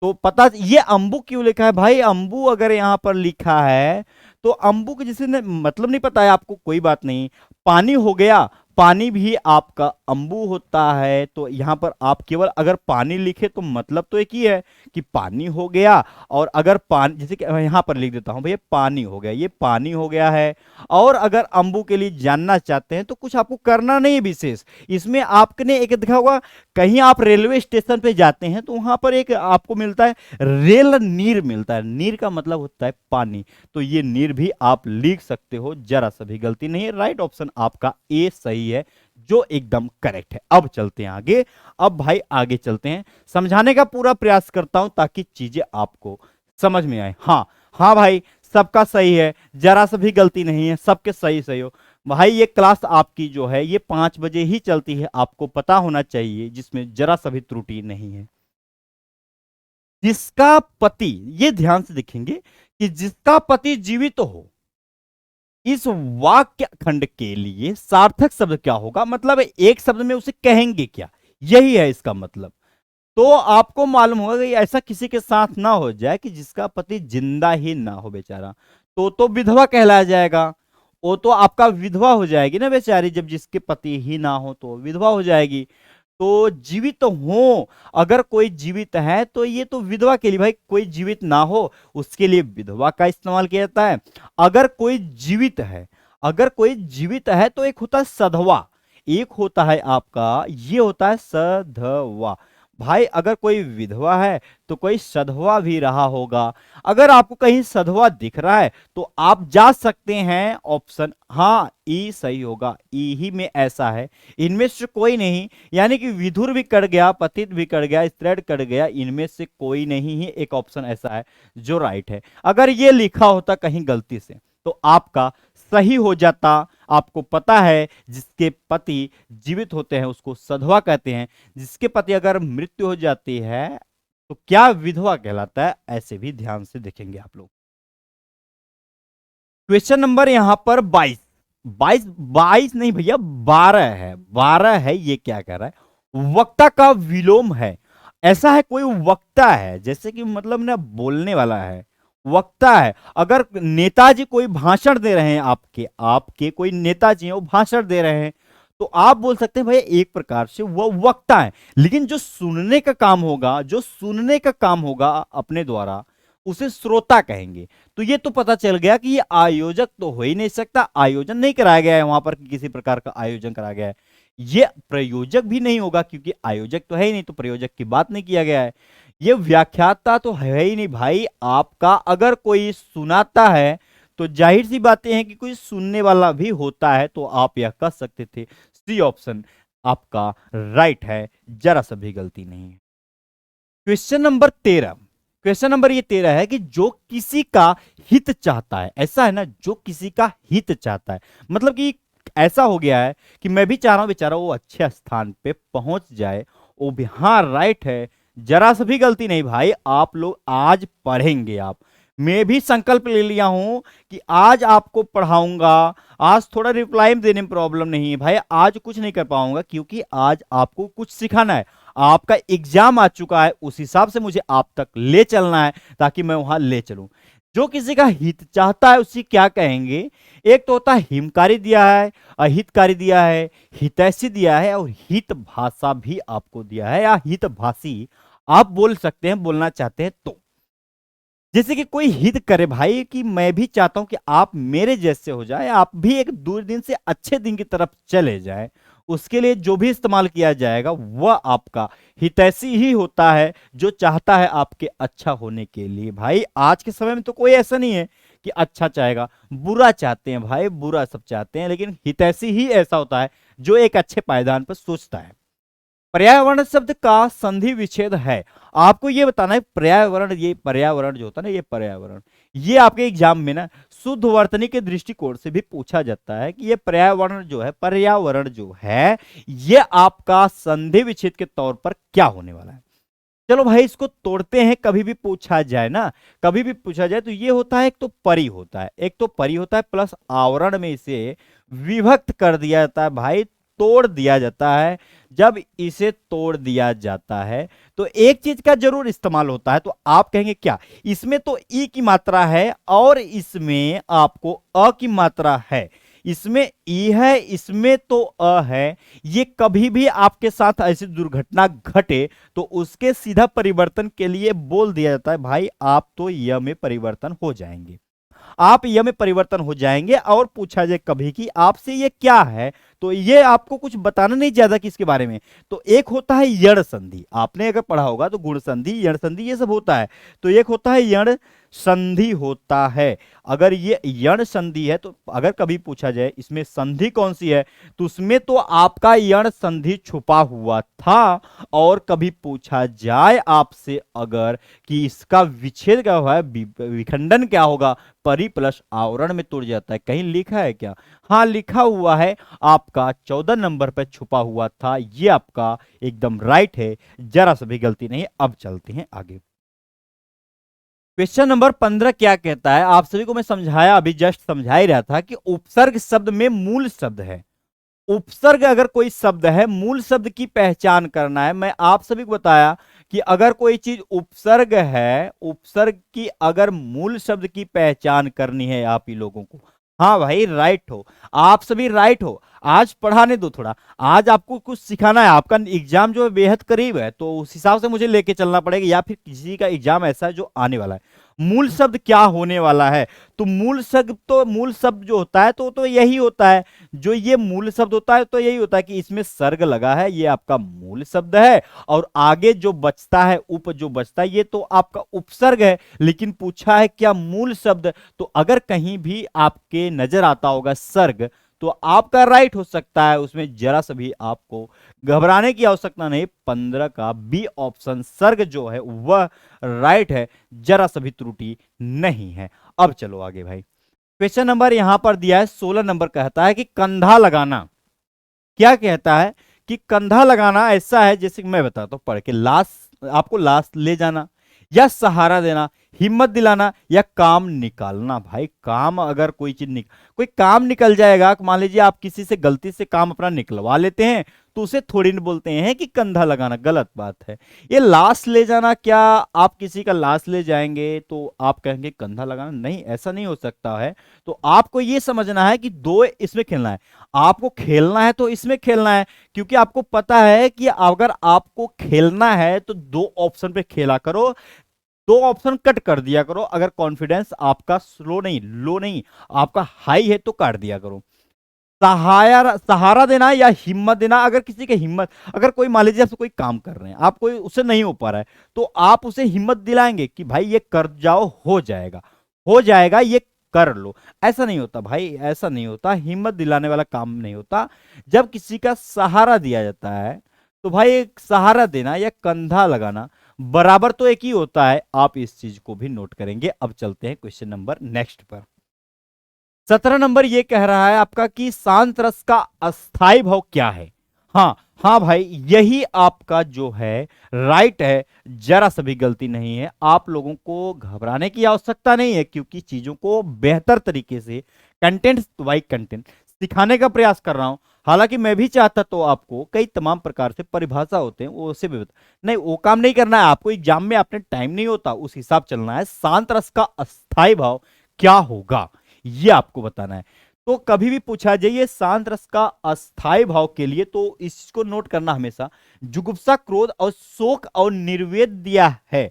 तो पता, ये अंबु क्यों लिखा है भाई, अंबु अगर यहां पर लिखा है तो अंबु के जिसे मतलब नहीं पता है आपको, कोई बात नहीं, पानी हो गया, पानी भी आपका अंबु होता है, तो यहां पर आप केवल अगर पानी लिखे तो मतलब तो एक ही है कि पानी हो गया, और अगर पानी जैसे कि यहां पर लिख देता हूं भैया पानी हो गया, ये पानी हो गया है। और अगर अंबु के लिए जानना चाहते हैं तो कुछ आपको करना नहीं है विशेष, इसमें आपने एक देखा होगा कहीं आप रेलवे स्टेशन पे जाते हैं तो वहां पर एक आपको मिलता है रेल नीर मिलता है, नीर का मतलब होता है पानी, तो ये नीर भी आप लिख सकते हो, जरा सा भी गलती नहीं है, राइट ऑप्शन आपका ए सही है, जो एकदम करेक्ट है। अब चलते हैं आगे, अब भाई आगे चलते हैं, समझाने का पूरा प्रयास करता हूं ताकि चीजें आपको समझ में आए। हाँ हाँ भाई, सबका सही है, जरा सा भी गलती नहीं है, सबके सही सही हो भाई। ये क्लास आपकी जो है ये 5 बजे ही चलती है, आपको पता होना चाहिए, जिसमें जरा सा भी त्रुटि नहीं है। जिसका पति, ये ध्यान से देखेंगे कि जिसका पति जीवित हो, इस वाक्य खंड के लिए सार्थक शब्द क्या होगा, मतलब एक शब्द में उसे कहेंगे क्या, यही है इसका मतलब। तो आपको मालूम होगा कि ऐसा किसी के साथ ना हो जाए कि जिसका पति जिंदा ही ना हो बेचारा, तो विधवा कहलाया जाएगा। वो तो आपका विधवा हो जाएगी ना बेचारी, जब जिसके पति ही ना हो तो विधवा हो जाएगी। तो जीवित हो, अगर कोई जीवित है तो ये तो विधवा के लिए, भाई कोई जीवित ना हो उसके लिए विधवा का इस्तेमाल किया जाता है। अगर कोई जीवित है, अगर कोई जीवित है तो एक होता है सधवा, एक होता है आपका, ये होता है सधवा। भाई अगर कोई विधवा है तो कोई सधवा भी रहा होगा। अगर आपको कहीं सधवा दिख रहा है तो आप जा सकते हैं ऑप्शन, हाँ ई सही होगा, ई ही में ऐसा है, इनमें से कोई नहीं, यानी कि विधुर भी कट गया, पतित भी कट गया, स्त्रीण कट गया, इनमें से कोई नहीं ही एक ऑप्शन ऐसा है जो राइट है। अगर ये लिखा होता कहीं गलती से तो आपका सही हो जाता। आपको पता है जिसके पति जीवित होते हैं उसको सधवा कहते हैं, जिसके पति अगर मृत्यु हो जाती है तो क्या विधवा कहलाता है, ऐसे भी ध्यान से देखेंगे आप लोग। क्वेश्चन नंबर यहां पर 22, 22 नहीं भैया 12 है, 12 है। ये क्या कह रहा है, वक्ता का विलोम है। ऐसा है कोई वक्ता है, जैसे कि मतलब ना बोलने वाला है, वक्ता है। अगर नेताजी कोई भाषण दे रहे हैं, आपके आपके कोई नेताजी हैं वो भाषण दे रहे हैं, तो आप बोल सकते हैं भैया एक प्रकार से वो वक्ता है। लेकिन जो सुनने का काम होगा, जो सुनने का काम होगा अपने द्वारा, उसे श्रोता कहेंगे। तो ये तो पता चल गया कि ये आयोजक तो हो ही नहीं सकता, आयोजन नहीं कराया गया है वहां पर, किसी प्रकार का आयोजन कराया गया है। ये प्रयोजक भी नहीं होगा क्योंकि आयोजक तो है ही नहीं, तो प्रयोजक की बात नहीं किया गया है। ये व्याख्याता तो है ही नहीं भाई आपका। अगर कोई सुनाता है तो जाहिर सी बातें हैं कि कोई सुनने वाला भी होता है, तो आप यह कह सकते थे सी ऑप्शन आपका राइट है, जरा सा भी गलती नहीं है। क्वेश्चन नंबर 13, क्वेश्चन नंबर ये 13 है कि जो किसी का हित चाहता है, ऐसा है ना, जो किसी का हित चाहता है, मतलब कि ऐसा हो गया है कि मैं भी चाह रहा हूं बेचारा वो अच्छे स्थान पे पहुंच जाए, वो भी हाँ राइट है, जरा सा भी गलती नहीं भाई। आप लोग आज पढ़ेंगे, आप, मैं भी संकल्प ले लिया हूं कि आज आपको पढ़ाऊंगा। आज थोड़ा रिप्लाई देने में प्रॉब्लम नहीं है भाई, आज कुछ नहीं कर पाऊंगा क्योंकि आज आपको कुछ सिखाना है। आपका एग्जाम आ चुका है, उस हिसाब से मुझे आप तक ले चलना है ताकि मैं वहां ले चलूं। जो किसी का हित चाहता है उसी क्या कहेंगे, एक तो होता है हिमकारी दिया है, अहितकारी दिया है, हितैषी दिया है, और हित भाषा भी आपको दिया है, या हित भाषी आप बोल सकते हैं, बोलना चाहते हैं तो। जैसे कि कोई हित करे भाई, कि मैं भी चाहता हूं कि आप मेरे जैसे हो जाए, आप भी एक दूर दिन से अच्छे दिन की तरफ चले जाए, उसके लिए जो भी इस्तेमाल किया जाएगा वह आपका हितैषी ही होता है, जो चाहता है आपके अच्छा होने के लिए। भाई आज के समय में तो कोई ऐसा नहीं है कि अच्छा चाहेगा, बुरा चाहते हैं भाई, बुरा सब चाहते हैं, लेकिन हितैषी ही ऐसा होता है जो एक अच्छे पायदान पर सोचता है। पर्यावरण शब्द का संधि विच्छेद है, आपको ये बताना है पर्यावरण, ये पर्यावरण जो होता है ना, ये पर्यावरण, ये आपके एग्जाम में ना शुद्ध वर्तनी के दृष्टिकोण से भी पूछा जाता है कि ये पर्यावरण जो है, पर्यावरण जो है, ये आपका संधि विच्छेद के तौर पर क्या होने वाला है। चलो भाई इसको तोड़ते हैं, कभी भी पूछा जाए ना, कभी भी पूछा जाए तो ये होता है, एक तो परि होता है, एक तो परि होता है प्लस आवरण में इसे विभक्त कर दिया जाता है भाई, तोड़ दिया जाता है। जब इसे तोड़ दिया जाता है तो एक चीज का जरूर इस्तेमाल होता है, तो आप कहेंगे क्या, इसमें तो ई की मात्रा है और इसमें आपको अ की मात्रा है, इसमें ई है इसमें तो अ है। ये कभी भी आपके साथ ऐसी दुर्घटना घटे तो उसके सीधा परिवर्तन के लिए बोल दिया जाता है भाई आप तो य में परिवर्तन हो जाएंगे, आप य में परिवर्तन हो जाएंगे। और पूछा जाए कभी कि आपसे ये क्या है, तो ये आपको कुछ बताना नहीं ज्यादा कि इसके बारे में। तो एक होता है यण संधि, आपने अगर पढ़ा होगा तो गुण संधि, यण संधि ये सब होता है। तो एक होता है यण संधि होता है, अगर ये यण संधि है तो अगर कभी पूछा जाए इसमें संधि कौन सी है, तो उसमें तो आपका यण संधि छुपा हुआ था। और कभी पूछा जाए आपसे अगर कि इसका विच्छेद क्या हुआ है, विखंडन क्या होगा, परि प्लस आवरण में तोड़ जाता है, कहीं लिखा है क्या, हाँ लिखा हुआ है, आपका 14 नंबर पर छुपा हुआ था, ये आपका एकदम राइट है, जरा सा भी गलती नहीं। अब चलते हैं आगे। क्वेश्चन नंबर 15 क्या कहता है, आप सभी को मैं समझाया, अभी जस्ट समझा ही रहा था कि उपसर्ग शब्द में मूल शब्द है। उपसर्ग अगर कोई शब्द है, मूल शब्द की पहचान करना है। मैं आप सभी को बताया कि अगर कोई चीज उपसर्ग है, उपसर्ग की अगर मूल शब्द की पहचान करनी है आप ही लोगों को, हाँ भाई, राइट हो, आप सभी राइट हो। आज पढ़ाने दो थोड़ा, आज आपको कुछ सिखाना है। आपका एग्जाम जो है बेहद करीब है, तो उस हिसाब से मुझे लेके चलना पड़ेगा, या फिर किसी का एग्जाम ऐसा है जो आने वाला है। मूल शब्द क्या होने वाला है? तो मूल शब्द जो होता है तो यही होता है। जो ये मूल शब्द होता है तो यही होता है कि इसमें सर्ग लगा है, ये आपका मूल शब्द है। और आगे जो बचता है, जो बचता है, ये तो आपका उपसर्ग है। लेकिन पूछा है क्या मूल शब्द, तो अगर कहीं भी आपके नजर आता होगा सर्ग, तो आपका राइट हो सकता है। उसमें जरा सा भी आपको घबराने की आवश्यकता नहीं। 15 का बी ऑप्शन सर्ग जो है वह राइट है, जरा सा भी त्रुटि नहीं है। अब चलो आगे भाई, क्वेश्चन नंबर यहां पर दिया है 16 नंबर, कहता है कि कंधा लगाना। क्या कहता है कि कंधा लगाना ऐसा है, जैसे कि मैं बताता हूं पढ़ के, लाश, आपको लाश ले जाना, या सहारा देना, हिम्मत दिलाना, या काम निकालना। भाई काम, अगर कोई काम निकल जाएगा, मान लीजिए आप किसी से गलती से काम अपना निकलवा लेते हैं, तो उसे थोड़ी न बोलते हैं कि कंधा लगाना, गलत बात है। ये लाश ले जाना, क्या आप किसी का लाश ले जाएंगे तो आप कहेंगे कंधा लगाना? नहीं, ऐसा नहीं हो सकता है। तो आपको ये समझना है कि दो इसमें खेलना है। आपको खेलना है तो इसमें खेलना है, क्योंकि आपको पता है कि अगर आपको खेलना है तो दो ऑप्शन पे खेला करो, दो ऑप्शन कट कर दिया करो। अगर कॉन्फिडेंस आपका स्लो नहीं, लो नहीं, आपका हाई है, तो काट दिया करो। सहारा देना या हिम्मत देना, अगर किसी की हिम्मत, अगर कोई मान लीजिए आपसे कोई काम कर रहे हैं, आप कोई उससे नहीं हो पा रहा है, तो आप उसे हिम्मत दिलाएंगे कि भाई ये कर जाओ, हो जाएगा, हो जाएगा, ये कर लो। ऐसा नहीं होता भाई, ऐसा नहीं होता, हिम्मत दिलाने वाला काम नहीं होता। जब किसी का सहारा दिया जाता है, तो भाई एक सहारा देना या कंधा लगाना बराबर तो एक ही होता है। आप इस चीज को भी नोट करेंगे। अब चलते हैं क्वेश्चन नंबर नेक्स्ट पर। 17 नंबर ये कह रहा है आपका कि शांत रस का अस्थाई भाव क्या है? हाँ, हाँ भाई, यही आपका जो है राइट है, जरा सा भी गलती नहीं है। आप लोगों को घबराने की आवश्यकता नहीं है, क्योंकि चीजों को बेहतर तरीके से कंटेंट बाई कंटेंट सिखाने का प्रयास कर रहा हूं। हालांकि मैं भी चाहता तो आपको कई तमाम प्रकार से परिभाषा होते हैं वो से भी नहीं, वो काम नहीं करना है आपको। एग्जाम में आपने टाइम नहीं होता, उस हिसाब चलना है। शांत रस का अस्थाई भाव क्या होगा, ये आपको बताना है। तो कभी भी पूछा जाए ये शांत रस का अस्थाई भाव के लिए, तो इसको नोट करना हमेशा, जुगुप्सा, क्रोध और शोक और निर्वेद दिया है।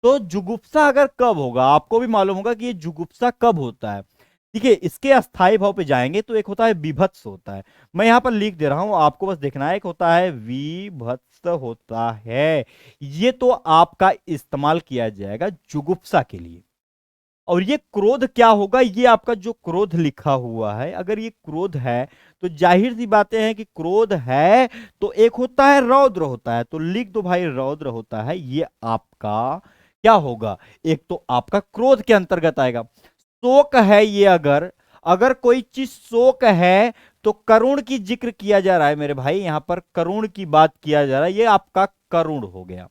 तो जुगुप्सा अगर कब होगा, आपको भी मालूम होगा कि ये जुगुप्सा कब होता है। ठीक है, इसके अस्थाई भाव पे जाएंगे तो एक होता है विभत्स होता है। मैं यहां पर लिख दे रहा हूं, आपको बस देखना है। एक होता है विभत्स होता है, ये तो आपका इस्तेमाल किया जाएगा जुगुप्सा के लिए। और ये क्रोध क्या होगा, ये आपका जो क्रोध लिखा हुआ है, अगर ये क्रोध है तो जाहिर सी बातें हैं कि क्रोध है तो एक होता है रौद्र होता है, तो लिख दो भाई रौद्र होता है। ये आपका क्या होगा, एक तो आपका क्रोध के अंतर्गत आएगा। शोक है ये, अगर अगर कोई चीज शोक है तो करुण की जिक्र किया जा रहा है मेरे भाई, यहां पर करुण की बात किया जा रहा है, ये आपका करुण हो गया।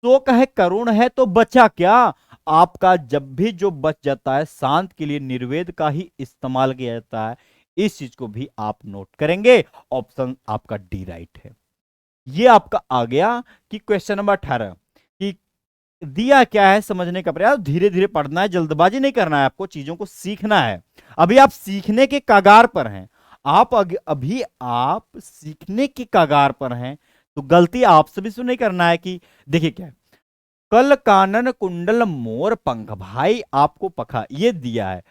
शोक है, करुण है, तो बचा क्या आपका? जब भी जो बच जाता है शांत के लिए निर्वेद का ही इस्तेमाल किया जाता है। इस चीज को भी आप नोट करेंगे। ऑप्शन आपका डी राइट है। ये आपका आ गया कि क्वेश्चन नंबर 18 कि दिया क्या है समझने का प्रयास। धीरे धीरे पढ़ना है, जल्दबाजी नहीं करना है, आपको चीजों को सीखना है। अभी आप सीखने के कगार पर हैं, अभी आप सीखने के कगार पर हैं। तो गलती आप सभी से नहीं करना है कि देखिए क्या है, कल कानन कुंडल मोर पंख, भाई आपको पखा ये दिया है।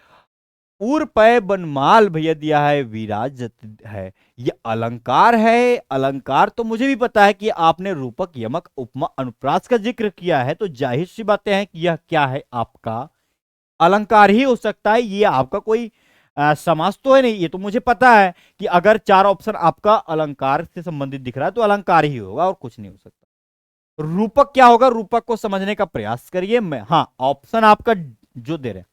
उर पै बनमाल भैया दिया है, विराजत है, ये अलंकार है। अलंकार तो मुझे भी पता है कि आपने रूपक, यमक, उपमा, अनुप्रास का जिक्र किया है, तो जाहिर सी बातें हैं कि यह क्या है, आपका अलंकार ही हो सकता है। ये आपका कोई समास तो है नहीं, ये तो मुझे पता है कि अगर चार ऑप्शन आपका अलंकार से संबंधित दिख रहा है तो अलंकार ही होगा और कुछ नहीं हो सकता। रूपक क्या होगा, रूपक को समझने का प्रयास करिए। मैं, हाँ, ऑप्शन आपका जो दे रहे हैं,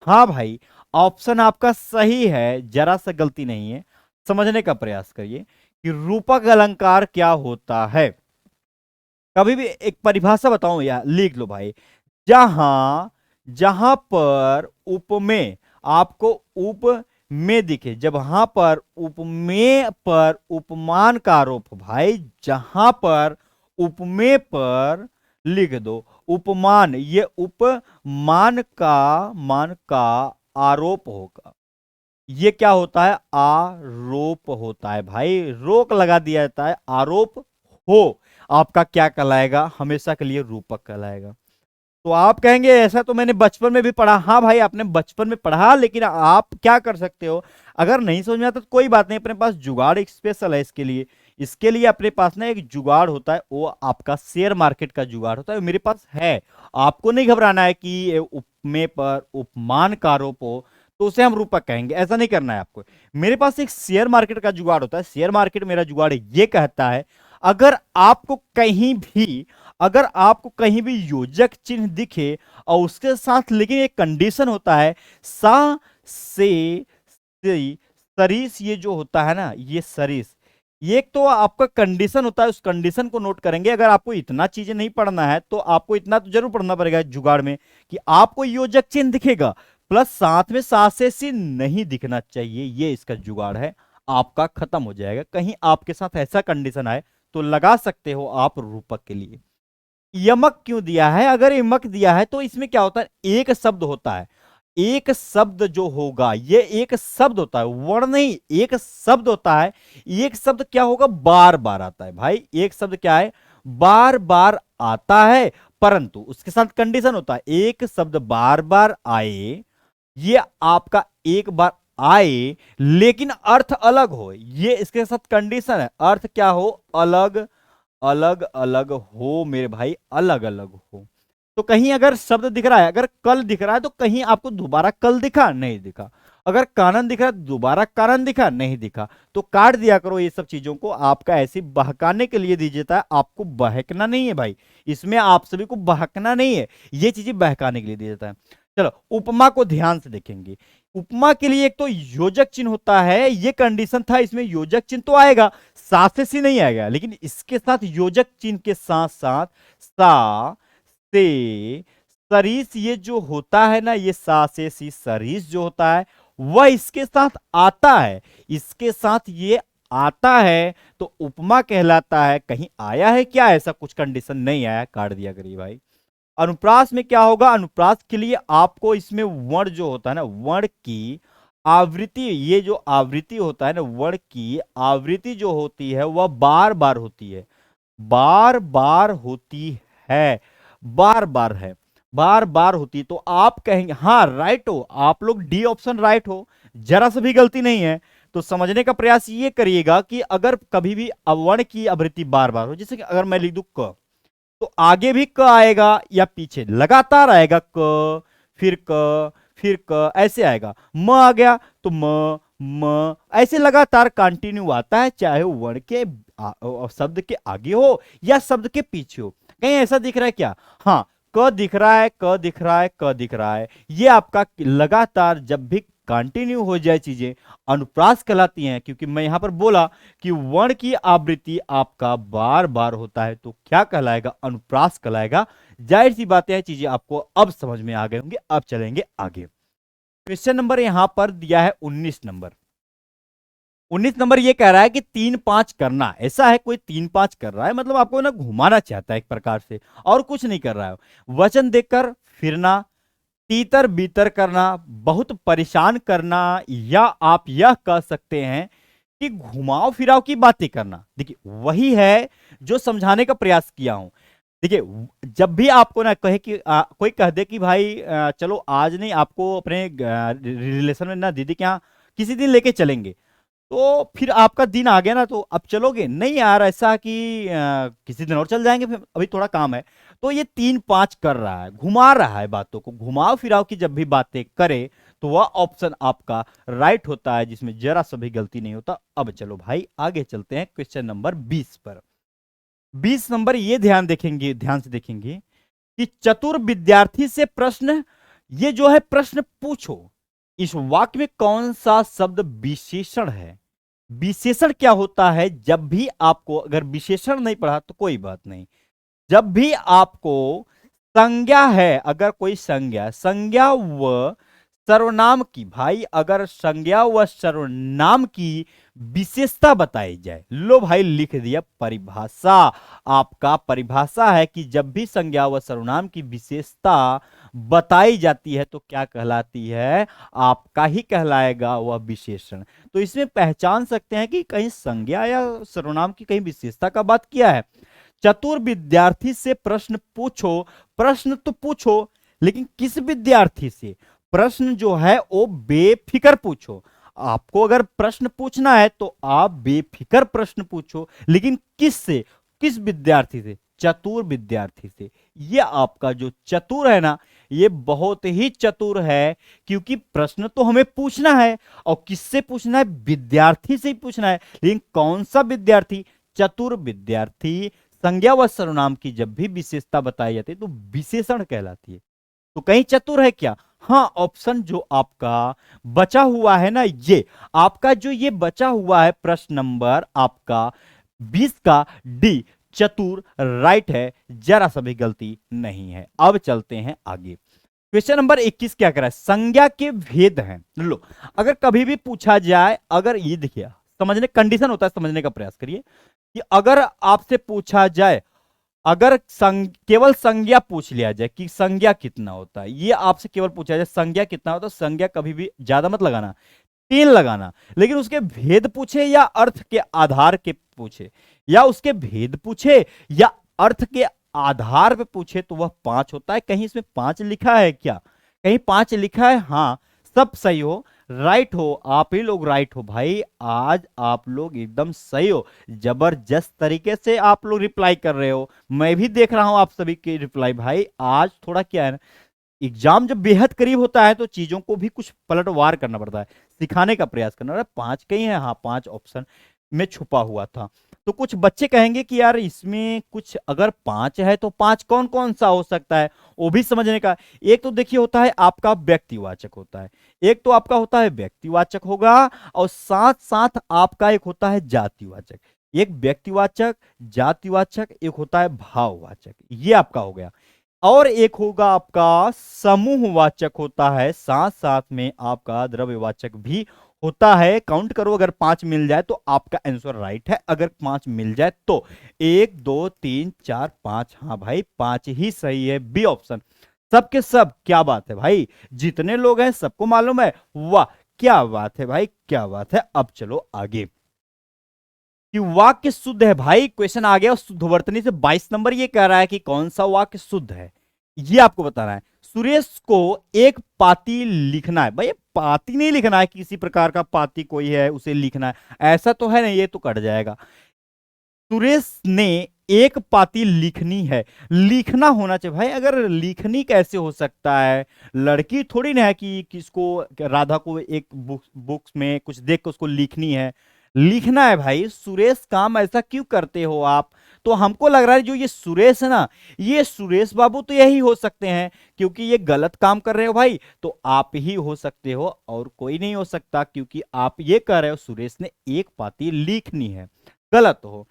हाँ भाई, ऑप्शन आपका सही है, जरा सा गलती नहीं है। समझने का प्रयास करिए कि रूपक अलंकार क्या होता है। कभी भी एक परिभाषा बताऊं या लिख लो भाई। जहां जहां पर उपमेय, आपको उप में दिखे, जब वहां पर उपमेय पर उपमान का आरोप, भाई जहां पर उपमेय पर लिख दो उपमान, ये उपमान का मान का आरोप होगा। ये क्या होता है? आरोप होता है भाई, रोक लगा दिया जाता है। आरोप हो आपका क्या कहलाएगा? हमेशा के लिए रूपक कहलाएगा। तो आप कहेंगे ऐसा तो मैंने बचपन में भी पढ़ा। हाँ भाई, आपने बचपन में पढ़ा, लेकिन आप क्या कर सकते हो, अगर नहीं समझ में आता तो कोई बात नहीं, अपने पास जुगाड़ एक स्पेशल है इसके लिए। इसके लिए अपने पास ना एक जुगाड़ होता है, वो आपका शेयर मार्केट का जुगाड़ होता है, वो मेरे पास है। आपको नहीं घबराना है कि ये उपमे पर उपमान का आरोप हो तो उसे हम रूपक कहेंगे, ऐसा नहीं करना है आपको। मेरे पास एक शेयर मार्केट का जुगाड़ होता है। शेयर मार्केट मेरा जुगाड़ ये कहता है, अगर आपको कहीं भी अगर आपको कहीं भी योजक चिन्ह दिखे और उसके साथ लेकिन एक कंडीशन होता है, सा से सी, सरीस, ये जो होता है ना, ये सरीस, ये एक तो आपका कंडीशन होता है, उस कंडीशन को नोट करेंगे। अगर आपको इतना चीजें नहीं पढ़ना है तो आपको इतना तो जरूर पढ़ना पड़ेगा जुगाड़ में, कि आपको योजक चिन्ह दिखेगा प्लस साथ में सा से सी नहीं दिखना चाहिए, ये इसका जुगाड़ है। आपका खत्म हो जाएगा। कहीं आपके साथ ऐसा कंडीशन आए तो लगा सकते हो आप रूपक के लिए। यमक क्यों दिया है? अगर यमक दिया है तो इसमें क्या होता है, एक शब्द होता है। एक शब्द जो होगा, ये एक शब्द होता है, वर्ण नहीं, एक शब्द होता है। एक शब्द क्या होगा? बार बार आता है भाई। एक शब्द क्या है? बार बार आता है, परंतु उसके साथ कंडीशन होता है, एक शब्द बार बार आए, ये आपका एक बार आए लेकिन अर्थ अलग हो, ये इसके साथ कंडीशन है। अर्थ क्या हो? अलग अलग अलग हो मेरे भाई, अलग अलग हो। तो कहीं अगर शब्द दिख रहा है, अगर कल दिख रहा है तो कहीं आपको दोबारा कल दिखा नहीं दिखा, अगर कानन दिख रहा है दोबारा कानन दिखा नहीं दिखा, तो काट दिया करो ये सब चीजों को। आपका ऐसे बहकाने के लिए दी जाता है, आपको बहकना नहीं है भाई, इसमें आप सभी को बहकना नहीं है, ये चीजें बहकाने के लिए दिया जाता है। चलो उपमा को ध्यान से देखेंगे। उपमा के लिए एक तो योजक चिन्ह होता है, ये कंडीशन था, इसमें योजक चिन्ह तो आएगा, साथ से सी नहीं आएगा, लेकिन इसके साथ योजक चिन्ह के साथ साथ सा से सरीस, ये जो होता है ना, ये सा से सी सरीस जो होता है वह इसके साथ आता है, इसके साथ ये आता है तो उपमा कहलाता है। कहीं आया है क्या? ऐसा कुछ कंडीशन नहीं आया, काट दिया करिए भाई। अनुप्रास में क्या होगा? अनुप्रास के लिए आपको इसमें वर्ण जो होता है ना, वर्ण की आवृत्ति, ये जो आवृत्ति होता है ना, वर्ण की आवृत्ति जो होती है वह बार बार होती है, बार बार होती है, बार बार है, बार बार होती। तो आप कहेंगे हाँ राइट हो, आप लोग डी ऑप्शन राइट हो, जरा सा भी गलती नहीं है। तो समझने का प्रयास ये करिएगा कि अगर कभी भी अवर्ण की आवृत्ति बार बार हो, जैसे कि अगर मैं लिख दूं क, तो आगे भी क आएगा या पीछे लगातार आएगा, क फिर क फिर क, ऐसे आएगा। म आ गया तो म ऐसे लगातार कंटिन्यू आता है, चाहे वो वर्ण के शब्द के आगे हो या शब्द के पीछे हो। कहीं ऐसा दिख रहा है क्या? हाँ, क दिख रहा है, क दिख रहा है, क दिख रहा है। ये आपका लगातार जब भी कंटिन्यू हो जाए चीजें अनुप्रास कहलाती हैं, क्योंकि मैं यहां पर बोला कि वर्ण की आवृत्ति आपका बार बार होता है तो क्या कहलाएगा? अनुप्रास कहलाएगा। जाहिर सी बातें हैं, चीजें आपको अब समझ में आ गए होंगे। अब चलेंगे आगे। क्वेश्चन नंबर यहां पर दिया है 19 नंबर। 19 नंबर ये कह रहा है कि 3-5 करना, ऐसा है कोई 3-5 कर रहा है, मतलब आपको ना घुमाना चाहता है एक प्रकार से, और कुछ नहीं कर रहा है। वचन देकर फिरना, तीतर बीतर करना, बहुत परेशान करना, या आप यह कह सकते हैं कि घुमाव फिराव की बातें करना। देखिए वही है जो समझाने का प्रयास किया हूं। देखिए जब भी आपको ना कहे कि कोई कह दे कि भाई चलो आज नहीं, आपको अपने रिलेशन में ना दीदी के यहाँ किसी दिन लेके चलेंगे, तो फिर आपका दिन आ गया ना, तो अब चलोगे नहीं यार, ऐसा कि किसी दिन और चल जाएंगे, फिर अभी थोड़ा काम है। तो ये 3-5 कर रहा है, घुमा रहा है बातों को। घुमाव फिराव की जब भी बातें करे तो वह ऑप्शन आपका राइट होता है, जिसमें जरा सा भी गलती नहीं होता। अब चलो भाई आगे चलते हैं क्वेश्चन नंबर 20 पर। 20 नंबर ये ध्यान देखेंगे, ध्यान से देखेंगे कि चतुर विद्यार्थी से प्रश्न, ये जो है प्रश्न पूछो, इस वाक्य में कौन सा शब्द विशेषण है? विशेषण क्या होता है? जब भी आपको, अगर विशेषण नहीं पढ़ा तो कोई बात नहीं, जब भी आपको संज्ञा है, अगर कोई संज्ञा व सर्वनाम की, भाई अगर संज्ञा व सर्वनाम की विशेषता बताई जाए, लो भाई लिख दिया परिभाषा। आपका परिभाषा है कि जब भी संज्ञा व सर्वनाम की विशेषता बताई जाती है तो क्या कहलाती है? आपका ही कहलाएगा वह विशेषण। तो इसमें पहचान सकते हैं कि कहीं संज्ञा या सर्वनाम की कहीं विशेषता का बात किया है। चतुर विद्यार्थी से प्रश्न पूछो, प्रश्न तो पूछो लेकिन किस विद्यार्थी से? प्रश्न जो है वो बेफिक्र पूछो। आपको अगर प्रश्न पूछना है तो आप बेफिक्र प्रश्न पूछो, लेकिन किस से? किस विद्यार्थी से? चतुर विद्यार्थी से। ये आपका जो चतुर है ना, ये बहुत ही चतुर है, क्योंकि प्रश्न तो हमें पूछना है और किससे पूछना है? विद्यार्थी से ही पूछना है। लेकिन कौन सा विद्यार्थी? चतुर विद्यार्थी। संज्ञा व सर्वनाम की जब भी विशेषता बताई जाती है तो विशेषण कहलाती है। तो कहीं चतुर है क्या? हाँ, ऑप्शन जो आपका बचा हुआ है ना, ये आपका जो ये बचा हुआ है प्रश्न नंबर आपका 20 का डी, चतुर, राइट है, जरा सा भी गलती नहीं है। अब चलते हैं आगे। क्वेश्चन नंबर 21 क्या कह रहा है? संज्ञा के भेद हैं। लो, अगर कभी भी पूछा जाए, अगर ये देखिए समझने कंडीशन होता है, समझने का प्रयास करिए कि अगर आपसे पूछा जाए, अगर केवल संज्ञा पूछ लिया जाए कि संज्ञा कितना होता है, ये आपसे केवल पूछा जाए संज्ञा कितना होता है, संज्ञा कभी भी ज्यादा मत लगाना, 3 लगाना। लेकिन उसके भेद पूछे या अर्थ के आधार के पूछे, या उसके भेद पूछे या अर्थ के आधार पे पूछे तो वह 5 होता है। कहीं इसमें 5 लिखा है क्या? कहीं 5 लिखा है? हाँ, सब सही हो, राइट हो, आप ही लोग राइट हो भाई। आज आप लोग एकदम सही हो, जबरदस्त तरीके से आप लोग रिप्लाई कर रहे हो। मैं भी देख रहा हूं आप सभी के रिप्लाई। भाई आज थोड़ा क्या है ना, एग्जाम जब बेहद करीब होता है तो चीजों को भी कुछ पलटवार करना पड़ता है, सिखाने का प्रयास करना। अरे 5 कहीं है? हाँ, 5 ऑप्शन में छुपा हुआ था। तो कुछ बच्चे कहेंगे कि यार इसमें कुछ अगर 5 है तो 5 कौन कौन सा हो सकता है, वो भी समझने का। एक तो देखिए होता है आपका व्यक्तिवाचक होता है, एक तो आपका होता है व्यक्तिवाचक होगा, और साथ साथ आपका एक होता है जातिवाचक। एक व्यक्तिवाचक, जातिवाचक, एक होता है भाववाचक, ये आपका हो गया। और एक होगा आपका समूहवाचक होता है, साथ साथ में आपका द्रव्यवाचक भी होता है। काउंट करो, अगर 5 मिल जाए तो आपका आंसर राइट है। अगर 5 मिल जाए तो 1 2 3 4 5, हाँ भाई 5 ही सही है, बी ऑप्शन। सबके सब, क्या बात है भाई, जितने लोग हैं सबको मालूम है। वाह, क्या बात है भाई, क्या बात है। अब चलो आगे कि वाक्य शुद्ध है। भाई क्वेश्चन आ गया शुद्धवर्तनी से 22 नंबर, ये कह रहा है कि कौन सा वाक्य शुद्ध है, ये आपको बताना है। सुरेश को एक पाती लिखना है। भाई पाती नहीं लिखना है, किसी प्रकार का पाती कोई है उसे लिखना है, ऐसा तो है नहीं, ये तो कट जाएगा। सुरेश ने एक पाती लिखनी है, लिखना होना चाहिए। भाई अगर लिखनी कैसे हो सकता है? लड़की थोड़ी ना है कि किसको, राधा को एक बुक्स में कुछ देख के उसको लिखनी है, लिखना है। भाई सुरेश काम ऐसा क्यों करते हो आप? तो हमको लग रहा है जो ये सुरेश है ना, ये सुरेश बाबू तो यही हो सकते हैं, क्योंकि ये गलत काम कर रहे हो भाई, तो आप ही हो सकते हो और कोई नहीं हो सकता, क्योंकि आप ये कह रहे हो सुरेश ने एक पाती लिखनी है, गलत हो।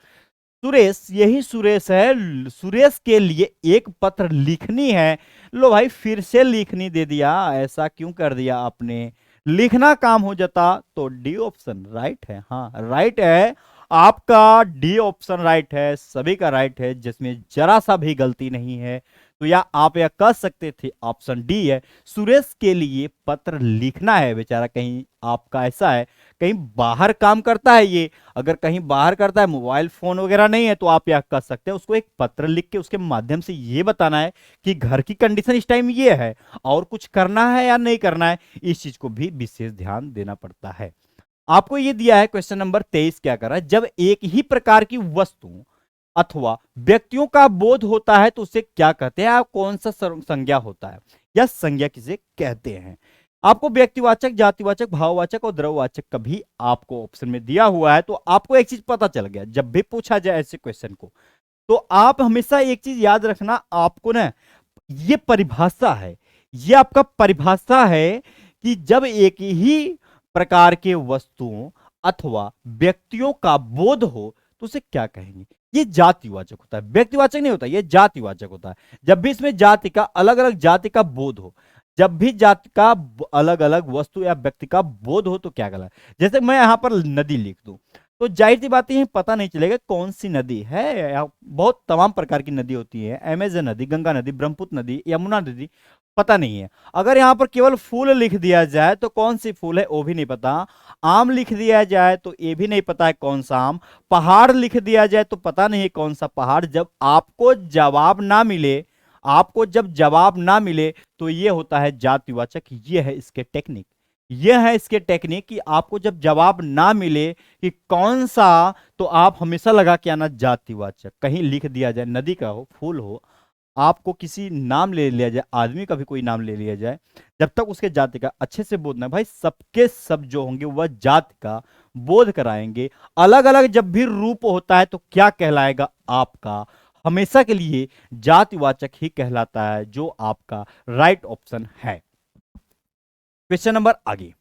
सुरेश, यही सुरेश है, सुरेश के लिए एक पत्र लिखनी है। लो भाई फिर से लिखनी दे दिया, ऐसा क्यों कर दिया आपने? लिखना काम हो जाता तो डी ऑप्शन राइट है। हाँ राइट है, आपका डी ऑप्शन राइट है, सभी का राइट है, जिसमें जरा सा भी गलती नहीं है। तो या आप यह कह सकते थे ऑप्शन डी है, सुरेश के लिए पत्र लिखना है। बेचारा कहीं आपका ऐसा है कहीं बाहर काम करता है, ये अगर कहीं बाहर करता है, मोबाइल फोन वगैरह नहीं है, तो आप यह कह सकते हैं उसको एक पत्र लिख के उसके माध्यम से ये बताना है कि घर की कंडीशन इस टाइम ये है, और कुछ करना है या नहीं करना है, इस चीज को भी विशेष ध्यान देना पड़ता है। आपको ये दिया है क्वेश्चन नंबर 23, क्या कर रहा है? जब एक ही प्रकार की वस्तु अथवा व्यक्तियों का बोध होता है तो उसे क्या कहते हैं? कौन सा संज्ञा होता है, या संज्ञा किसे कहते हैं? आपको व्यक्तिवाचक, जातिवाचक, भाववाचक और द्रव्यवाचक का भी आपको ऑप्शन में दिया हुआ है। तो आपको एक चीज पता चल गया, जब भी पूछा जाए ऐसे क्वेश्चन को तो आप हमेशा एक चीज याद रखना, आपको ना ये परिभाषा है, ये आपका परिभाषा है कि जब एक ही प्रकार के वस्तुओं अथवा व्यक्तियों का बोध हो तो उसे क्या कहेंगे? ये जातिवाचक होता है, व्यक्तिवाचक नहीं होता, ये जातिवाचक होता है। जब भी इसमें जाति का, अलग अलग जाति का बोध हो, जब भी जाति का अलग अलग वस्तु या व्यक्ति का बोध हो तो क्या कहलाए? जैसे मैं यहां पर नदी लिख दूं तो जाहिर सी बात है पता नहीं चलेगा कौन सी नदी है। बहुत तमाम प्रकार की नदी होती है, अमेजन नदी, गंगा नदी, ब्रह्मपुत्र नदी, यमुना नदी, पता नहीं है। अगर यहाँ पर केवल फूल लिख दिया जाए तो कौन सी फूल है वो भी नहीं पता। आम लिख दिया जाए तो ये भी नहीं पता है कौन सा आम। पहाड़ लिख दिया जाए तो पता नहीं है कौन सा पहाड़। जब आपको जवाब ना मिले, आपको जब जवाब ना मिले तो ये होता है जातिवाचक। ये है इसके टेक्निक, ये है इसके टेक्निक कि आपको जब जवाब ना मिले कि कौन सा, तो आप हमेशा लगा के आना जातिवाचक। कहीं लिख दिया जाए नदी का हो, फूल हो, आपको किसी नाम ले लिया जाए, आदमी का भी कोई नाम ले लिया जाए, जब तक उसके जाति का अच्छे से बोध ना, भाई सबके सब जो होंगे वह जाति का बोध कराएंगे। अलग अलग जब भी रूप होता है तो क्या कहलाएगा आपका, हमेशा के लिए जातिवाचक ही कहलाता है, जो आपका राइट ऑप्शन है। क्वेश्चन नंबर आगे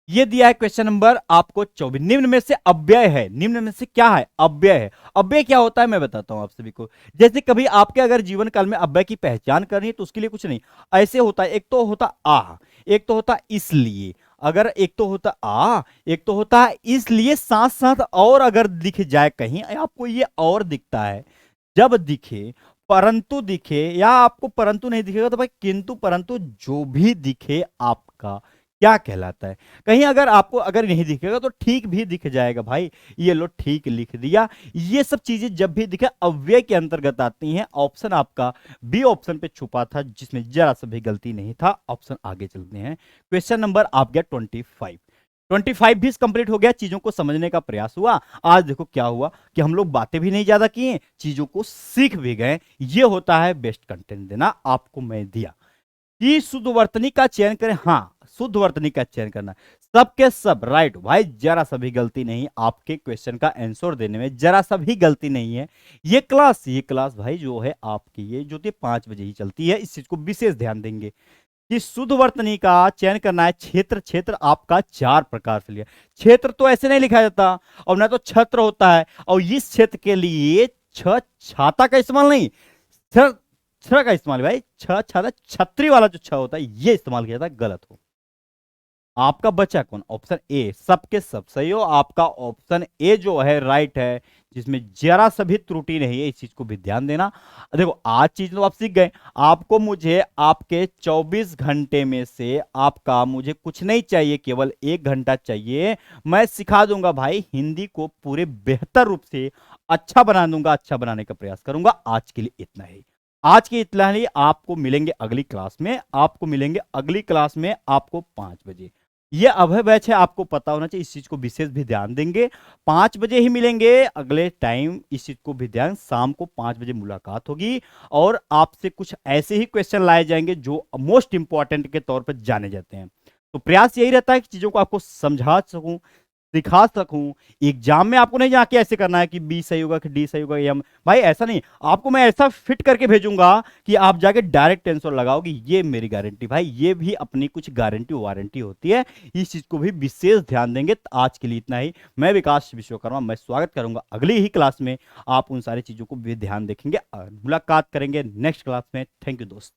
ये दिया है, क्वेश्चन नंबर आपको 24। निम्न में से अव्यय है, निम्न में से क्या है, अव्यय है। अव्यय क्या होता है मैं बताता हूं आप सभी को। जैसे कभी आपके अगर जीवन काल में अव्यय की पहचान करनी है तो उसके लिए कुछ नहीं, ऐसे होता है। एक तो होता आ, एक तो होता इसलिए। अगर एक तो होता आ, एक तो होता है इसलिए, साथ साथ और अगर दिख जाए कहीं, आपको ये और दिखता है, जब दिखे, परंतु दिखे, या आपको परंतु नहीं दिखेगा तो भाई किंतु परंतु जो भी दिखे आपका क्या कहलाता है। कहीं अगर आपको अगर नहीं दिखेगा तो ठीक भी दिख जाएगा भाई, ये लो ठीक लिख दिया। ये सब चीजें जब भी दिखे अव्यय के अंतर्गत आती हैं। ऑप्शन आपका बी ऑप्शन पे छुपा था जिसमें जरा सा भी गलती नहीं था। ऑप्शन आगे चलते हैं। क्वेश्चन नंबर आप गया 25 भी कंप्लीट हो गया, चीजों को समझने का प्रयास हुआ। आज देखो क्या हुआ कि हम लोग बातें भी नहीं ज्यादा किए, चीजों को सीख भी गए। ये होता है बेस्ट कंटेंट देना। आपको मैं दिया कि शुद्ध वर्तनी का चयन करें। हाँ, शुद्ध वर्तनी का चयन करना, सबके सब राइट भाई, जरा सा भी गलती नहीं। आपके क्वेश्चन का आंसर देने में जरा सा भी गलती नहीं है। ये क्लास भाई जो है आपकी, ये जो 5 बजे ही चलती है, इस चीज को विशेष ध्यान देंगे कि शुद्ध वर्तनी का चयन करना है। क्षेत्र आपका 4 प्रकार से लिया। क्षेत्र तो ऐसे नहीं लिखा जाता, और ना तो छत्र होता है। और इस क्षेत्र के लिए छाता का इस्तेमाल नहीं, छ का इस्तेमाल भाई, छाता छतरी वाला जो छ होता है ये इस्तेमाल किया था, गलत हो। आपका बचा कौन, ऑप्शन ए, सबके सब सही हो। आपका ऑप्शन ए जो है राइट है, जिसमें जरा सा भी त्रुटि नहीं है। इस चीज को भी ध्यान देना। देखो आज चीज तो आप सीख गए। आपको मुझे आपके 24 घंटे में से आपका मुझे कुछ नहीं चाहिए, केवल 1 घंटा चाहिए। मैं सिखा दूंगा भाई, हिंदी को पूरे बेहतर रूप से अच्छा बना दूंगा, अच्छा बनाने का प्रयास करूंगा। आज के लिए इतना ही, आज की इतना ही। आपको मिलेंगे अगली क्लास में, आपको मिलेंगे अगली क्लास में आपको 5 बजे। ये अभय बैच है, आपको पता होना चाहिए, इस चीज को विशेष भी ध्यान देंगे। 5 बजे ही मिलेंगे अगले टाइम, इस चीज को भी ध्यान। शाम को 5 बजे मुलाकात होगी और आपसे कुछ ऐसे ही क्वेश्चन लाए जाएंगे जो मोस्ट इंपॉर्टेंट के तौर पर जाने जाते हैं। तो प्रयास यही रहता है कि चीजों को आपको समझा सकूं, दिखा सकूं। एग्जाम में आपको नहीं जाके ऐसे करना है कि बी सही होगा कि डी सही होगा या भाई ऐसा नहीं। आपको मैं ऐसा फिट करके भेजूंगा कि आप जाके डायरेक्ट आंसर लगाओगे, ये मेरी गारंटी भाई। ये भी अपनी कुछ गारंटी वारंटी होती है, इस चीज को भी विशेष ध्यान देंगे। तो आज के लिए इतना ही। मैं विकास विश्वकर्मा, मैं स्वागत करूंगा अगली ही क्लास में। आप उन सारी चीजों को भी ध्यान देखेंगे, मुलाकात करेंगे नेक्स्ट क्लास में। थैंक यू दोस्त।